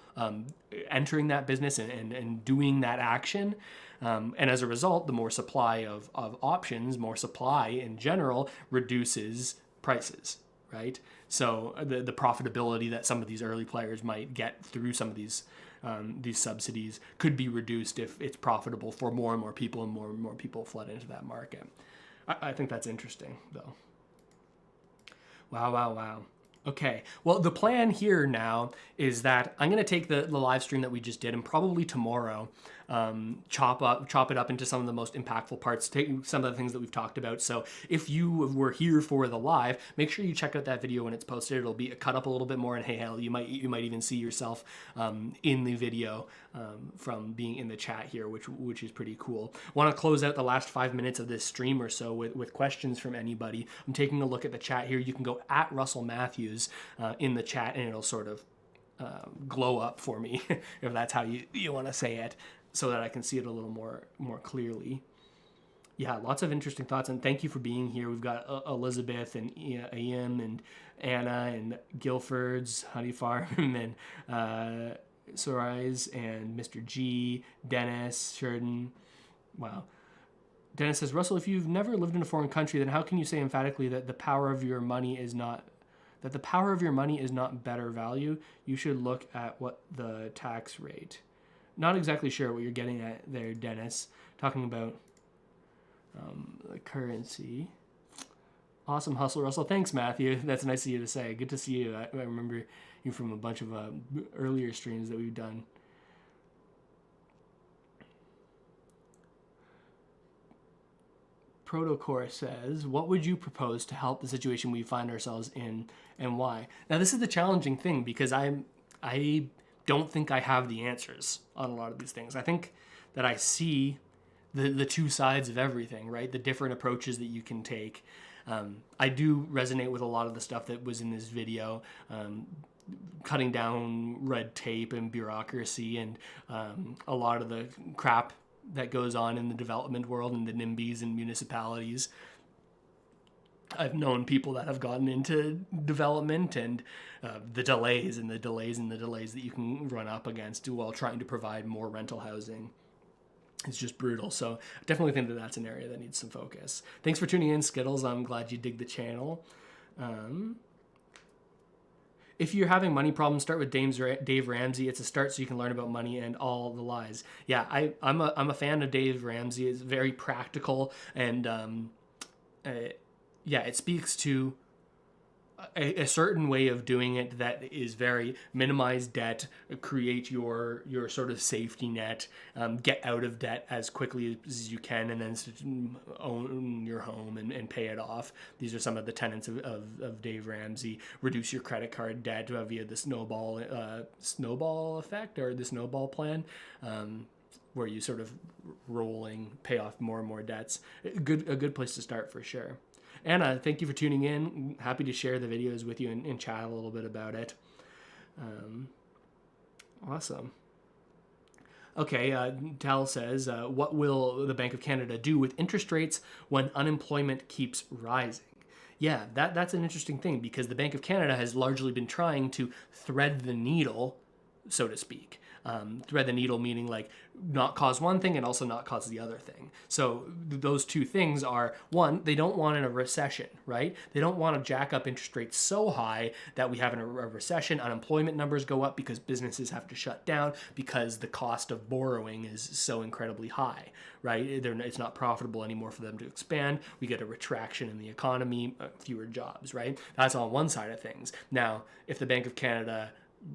entering that business and doing that action. And as a result, the more supply of options, more supply in general reduces prices, right? So the profitability that some of these early players might get through some of these subsidies could be reduced if it's profitable for more and more people, and more people flood into that market. I think that's interesting, though. Wow. Okay, well, the plan here now is that I'm going to take the live stream that we just did, and probably tomorrow chop it up into some of the most impactful parts, take some of the things that we've talked about. So if you were here for the live, make sure you check out that video when it's posted. It'll be cut up a little bit more, and hey, hell, you might even see yourself in the video from being in the chat here, which is pretty cool. Want to close out the last 5 minutes of this stream or so with questions from anybody. I'm taking a look at the chat here. You can go at Russell Matthews in the chat, and it'll sort of glow up for me if that's how you want to say it, so that I can see it a little more clearly. Yeah, lots of interesting thoughts, and thank you for being here. We've got Elizabeth and Ian and Anna and Guilford's, Honey Farm, and Sorais and Mr. G, Dennis, Sheridan. Wow. Dennis says, Russell, if you've never lived in a foreign country, then how can you say emphatically that the power of your money is not better value? You should look at what the tax rate. Not exactly sure what you're getting at there, Dennis. Talking about the currency. Awesome hustle, Russell. Thanks, Matthew. That's nice of you to say. Good to see you. I remember you from a bunch of earlier streams that we've done. Protocore says, what would you propose to help the situation we find ourselves in, and why? Now, this is the challenging thing, because I don't think I have the answers on a lot of these things. I think that I see the two sides of everything, right? The different approaches that you can take. I do resonate with a lot of the stuff that was in this video, cutting down red tape and bureaucracy, and a lot of the crap that goes on in the development world and the NIMBYs and municipalities. I've known people that have gotten into development, and the delays that you can run up against while trying to provide more rental housing. It's just brutal. So I definitely think that that's an area that needs some focus. Thanks for tuning in, Skittles. I'm glad you dig the channel. If you're having money problems, start with Dave Ramsey. It's a start so you can learn about money and all the lies. Yeah, I'm a fan of Dave Ramsey. It's very practical, and yeah, it speaks to a certain way of doing it that is very minimize debt, create your sort of safety net, get out of debt as quickly as you can, and then own your home and pay it off. These are some of the tenets of Dave Ramsey. Reduce your credit card debt via the snowball effect, or the snowball plan, where you sort of pay off more and more debts. A good place to start for sure. Anna, thank you for tuning in. Happy to share the videos with you and chat a little bit about it. Awesome. Okay, Tal says, what will the Bank of Canada do with interest rates when unemployment keeps rising? Yeah, that's an interesting thing, because the Bank of Canada has largely been trying to thread the needle, so to speak. Thread the needle meaning like not cause one thing and also not cause the other thing. So those two things are, one, they don't want a recession, right? They don't want to jack up interest rates so high that we have a recession, unemployment numbers go up because businesses have to shut down because the cost of borrowing is so incredibly high, right? It's not profitable anymore for them to expand. We get a retraction in the economy, fewer jobs, right? That's on one side of things. Now, if the Bank of Canada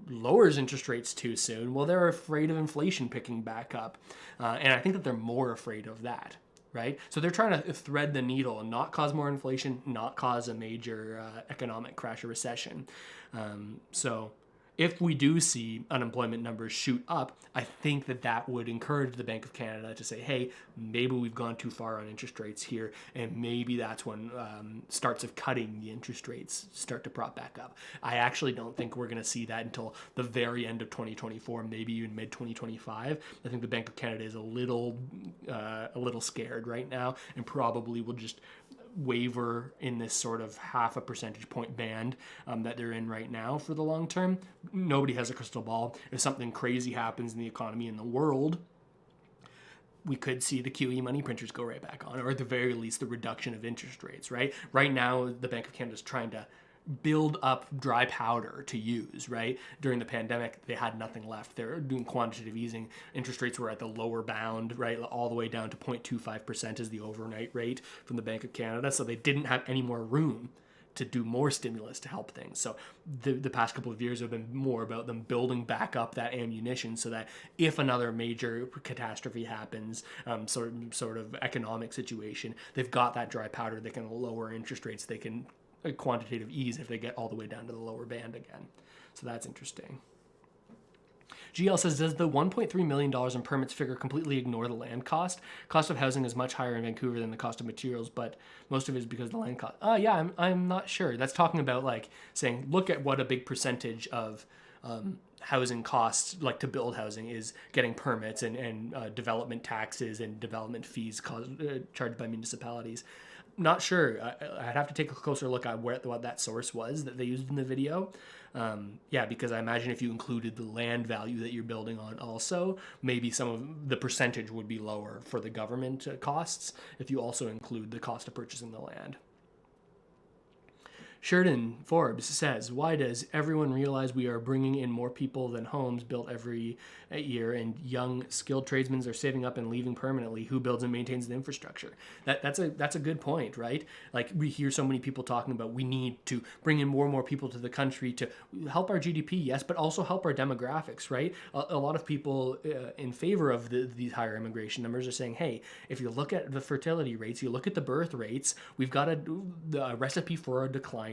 lowers interest rates too soon, well, they're afraid of inflation picking back up. And I think that they're more afraid of that, right? So they're trying to thread the needle and not cause more inflation, not cause a major economic crash or recession. So if we do see unemployment numbers shoot up, I think that would encourage the Bank of Canada to say, hey, maybe we've gone too far on interest rates here, and maybe that's when starts of cutting the interest rates start to prop back up. I actually don't think we're going to see that until the very end of 2024, maybe even mid-2025. I think the Bank of Canada is a little scared right now, and probably will just waver in this sort of 0.5 percentage point band that they're in right now for the long term. Nobody has a crystal ball. If something crazy happens in the economy in the world, we could see the QE money printers go right back on, or at the very least the reduction of interest rates, right? Right now, the Bank of Canada is trying to build up dry powder to use, right? During the pandemic, they had nothing left. They're doing quantitative easing. Interest rates were at the lower bound, right? All the way down to 0.25% is the overnight rate from the Bank of Canada. So they didn't have any more room to do more stimulus to help things. So the past couple of years have been more about them building back up that ammunition so that if another major catastrophe happens, sort of economic situation, they've got that dry powder. They can lower interest rates. They can quantitative ease if they get all the way down to the lower band again. So that's interesting. GL says, does the $1.3 million in permits figure completely ignore the land cost? Cost of housing is much higher in Vancouver than the cost of materials, but most of it is because of the land cost. Yeah, I'm not sure. That's talking about like saying, look at what a big percentage of housing costs, like to build housing, is getting permits and development taxes and development fees charged by municipalities. Not sure. I'd have to take a closer look at what that source was that they used in the video. Because I imagine if you included the land value that you're building on also, maybe some of the percentage would be lower for the government costs if you also include the cost of purchasing the land. Sheridan Forbes says, why does everyone realize we are bringing in more people than homes built every year, and young skilled tradesmen are saving up and leaving permanently? Who builds and maintains the infrastructure? That's a good point, right? Like, we hear so many people talking about we need to bring in more and more people to the country to help our GDP, yes, but also help our demographics, right? A lot of people in favor of these higher immigration numbers are saying, hey, if you look at the fertility rates, you look at the birth rates, we've got a recipe for a declining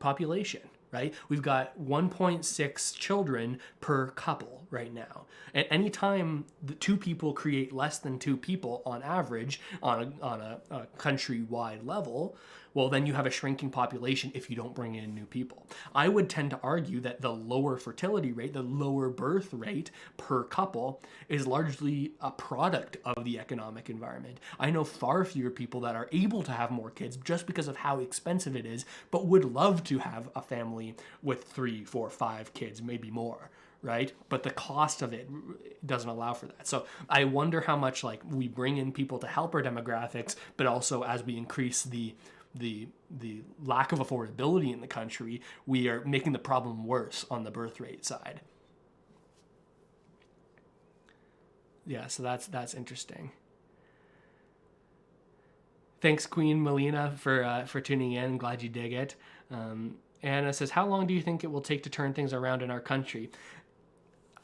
population, right? We've got 1.6 children per couple right now. At any time the two people create less than two people on average on a countrywide level, well, then you have a shrinking population if you don't bring in new people. I would tend to argue that the lower fertility rate, the lower birth rate per couple, is largely a product of the economic environment. I know far fewer people that are able to have more kids just because of how expensive it is, but would love to have a family with 3, 4, 5 kids, maybe more, right? But the cost of it doesn't allow for that. So I wonder how much like we bring in people to help our demographics, but also as we increase the lack of affordability in the country, we are making the problem worse on the birth rate side. Yeah, so that's interesting. Thanks, Queen Melina, for tuning in. Glad you dig it. Anna says, how long do you think it will take to turn things around in our country?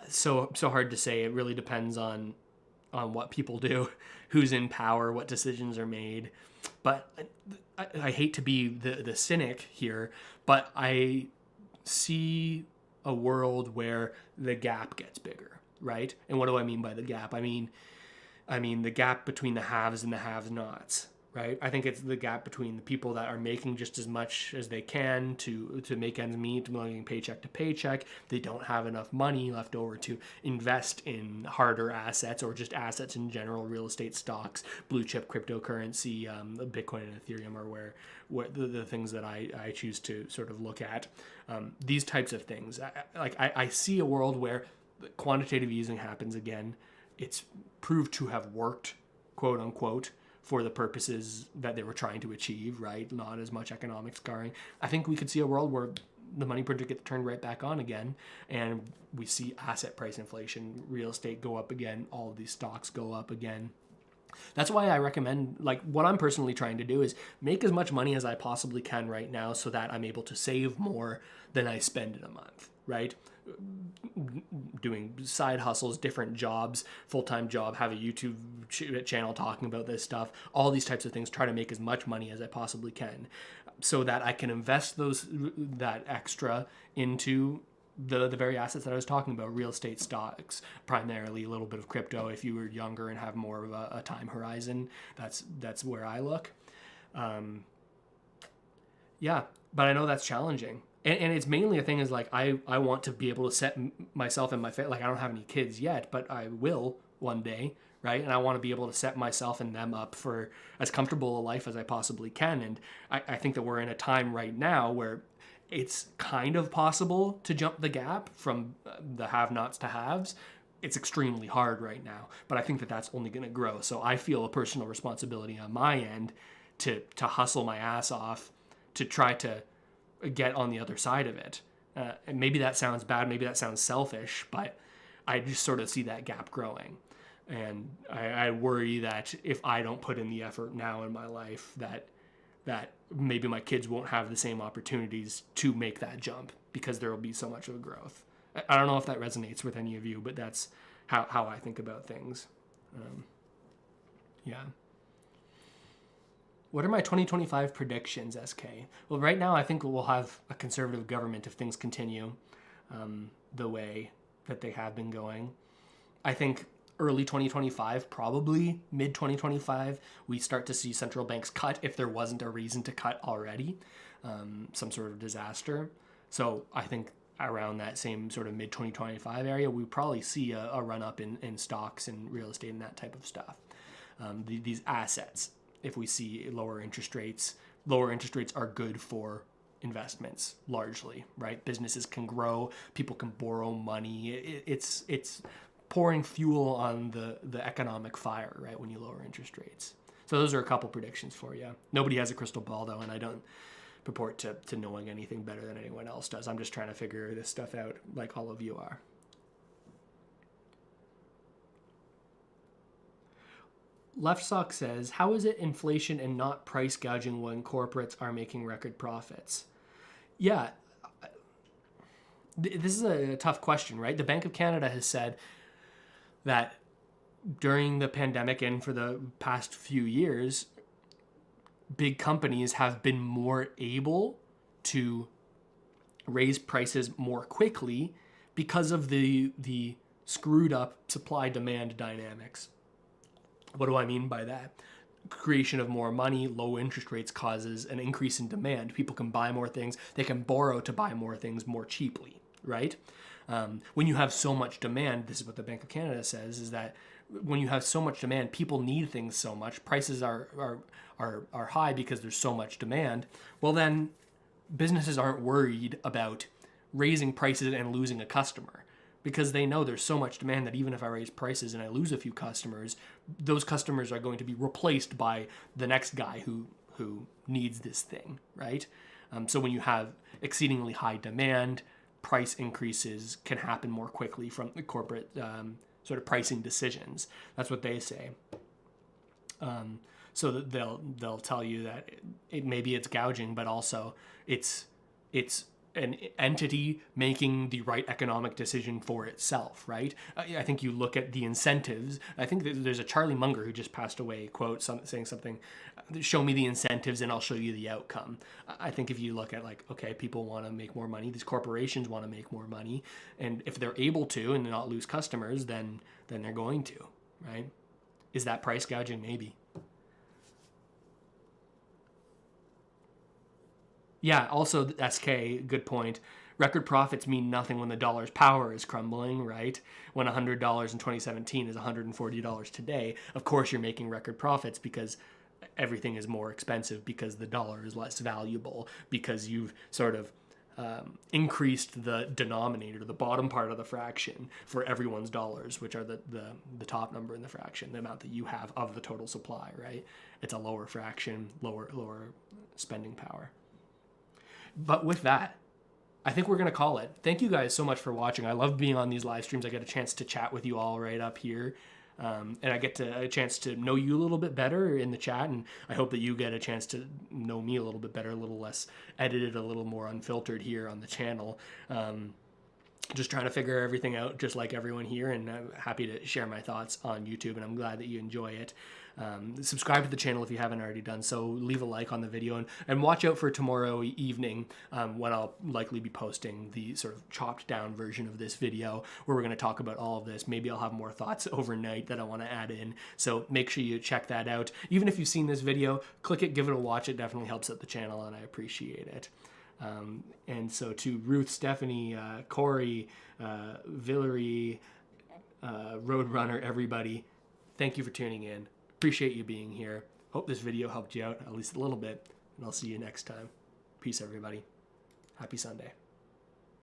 So hard to say. It really depends on what people do, who's in power, what decisions are made. But I hate to be the cynic here, but I see a world where the gap gets bigger, right? And what do I mean by the gap? I mean the gap between the haves and the have-nots, right? I think it's the gap between the people that are making just as much as they can to make ends meet, living paycheck to paycheck. They don't have enough money left over to invest in harder assets or just assets in general, real estate, stocks, blue chip cryptocurrency, Bitcoin and Ethereum are where the things that I choose to sort of look at. These types of things. I see a world where quantitative easing happens again. It's proved to have worked, quote unquote, for the purposes that they were trying to achieve, right? Not as much economic scarring. I think we could see a world where the money printer gets turned right back on again, and we see asset price inflation, real estate go up again, all of these stocks go up again. That's why I recommend, like, what I'm personally trying to do is make as much money as I possibly can right now so that I'm able to save more than I spend in a month, right? Doing side hustles, different jobs, full-time job, have a YouTube channel talking about this stuff, all these types of things, try to make as much money as I possibly can so that I can invest that extra into the very assets that I was talking about, real estate, stocks, primarily a little bit of crypto. If you were younger and have more of a time horizon, that's where I look. Yeah, but I know that's challenging. And it's mainly a thing is like, I want to be able to set myself and my family, like I don't have any kids yet, but I will one day, right? And I want to be able to set myself and them up for as comfortable a life as I possibly can. And I think that we're in a time right now where it's kind of possible to jump the gap from the have-nots to haves. It's extremely hard right now, but I think that that's only going to grow. So I feel a personal responsibility on my end to hustle my ass off to try to get on the other side of it. And maybe that sounds bad, maybe that sounds selfish, but I just sort of see that gap growing. And I worry that if I don't put in the effort now in my life, that that maybe my kids won't have the same opportunities to make that jump because there will be so much of a growth. I don't know if that resonates with any of you, but that's how I think about things. Yeah. What are my 2025 predictions, SK? Well, right now I think we'll have a conservative government if things continue the way that they have been going. I think early 2025, probably mid 2025, we start to see central banks cut if there wasn't a reason to cut already, some sort of disaster. So I think around that same sort of mid 2025 area, we probably see a run up in stocks and real estate and that type of stuff. These assets, if we see lower interest rates are good for investments largely, right? Businesses can grow, people can borrow money. It's pouring fuel on the economic fire, right, when you lower interest rates. So those are a couple predictions for you. Nobody has a crystal ball, though, and I don't purport to knowing anything better than anyone else does. I'm just trying to figure this stuff out like all of you are. Left Sock says, how is it inflation and not price gouging when corporates are making record profits? Yeah, this is a tough question, right? The Bank of Canada has said that during the pandemic and for the past few years, big companies have been more able to raise prices more quickly because of the screwed up supply-demand dynamics. What do I mean by that? Creation of more money, low interest rates causes an increase in demand. People can buy more things. They can borrow to buy more things more cheaply, right? When you have so much demand, this is what the Bank of Canada says, is that when you have so much demand, people need things so much, prices are high because there's so much demand. Well, then businesses aren't worried about raising prices and losing a customer, because they know there's so much demand that even if I raise prices and I lose a few customers, those customers are going to be replaced by the next guy who needs this thing, right? So when you have exceedingly high demand, price increases can happen more quickly from the corporate sort of pricing decisions. That's what they say. So that they'll tell you that maybe it's gouging, but also it's an entity making the right economic decision for itself, right? I think you look at the incentives. I think there's a Charlie Munger who just passed away, quote, saying something, show me the incentives and I'll show you the outcome. I think if you look at like, okay, people want to make more money, these corporations want to make more money, and if they're able to and not lose customers, then they're going to, right? Is that price gouging? Maybe. Yeah, also, SK, good point. Record profits mean nothing when the dollar's power is crumbling, right? When $100 in 2017 is $140 today, of course you're making record profits because everything is more expensive, because the dollar is less valuable, because you've sort of increased the denominator, the bottom part of the fraction for everyone's dollars, which are the top number in the fraction, the amount that you have of the total supply, right? It's a lower fraction, lower spending power. But with that, I think we're going to call it. Thank you guys so much for watching. I love being on these live streams. I get a chance to chat with you all right up here. And I get a chance to know you a little bit better in the chat. And I hope that you get a chance to know me a little bit better, a little less edited, a little more unfiltered here on the channel. Just trying to figure everything out just like everyone here. And I'm happy to share my thoughts on YouTube. And I'm glad that you enjoy it. Subscribe to the channel if you haven't already done so. Leave a like on the video and watch out for tomorrow evening when I'll likely be posting the sort of chopped down version of this video where we're going to talk about all of this. Maybe I'll have more thoughts overnight that I want to add in. So make sure you check that out. Even if you've seen this video, click it, give it a watch. It definitely helps out the channel and I appreciate it. And so to Ruth, Stephanie, Corey, Villery, Roadrunner, everybody, thank you for tuning in. Appreciate you being here. Hope this video helped you out at least a little bit, and I'll see you next time. Peace, everybody. Happy Sunday.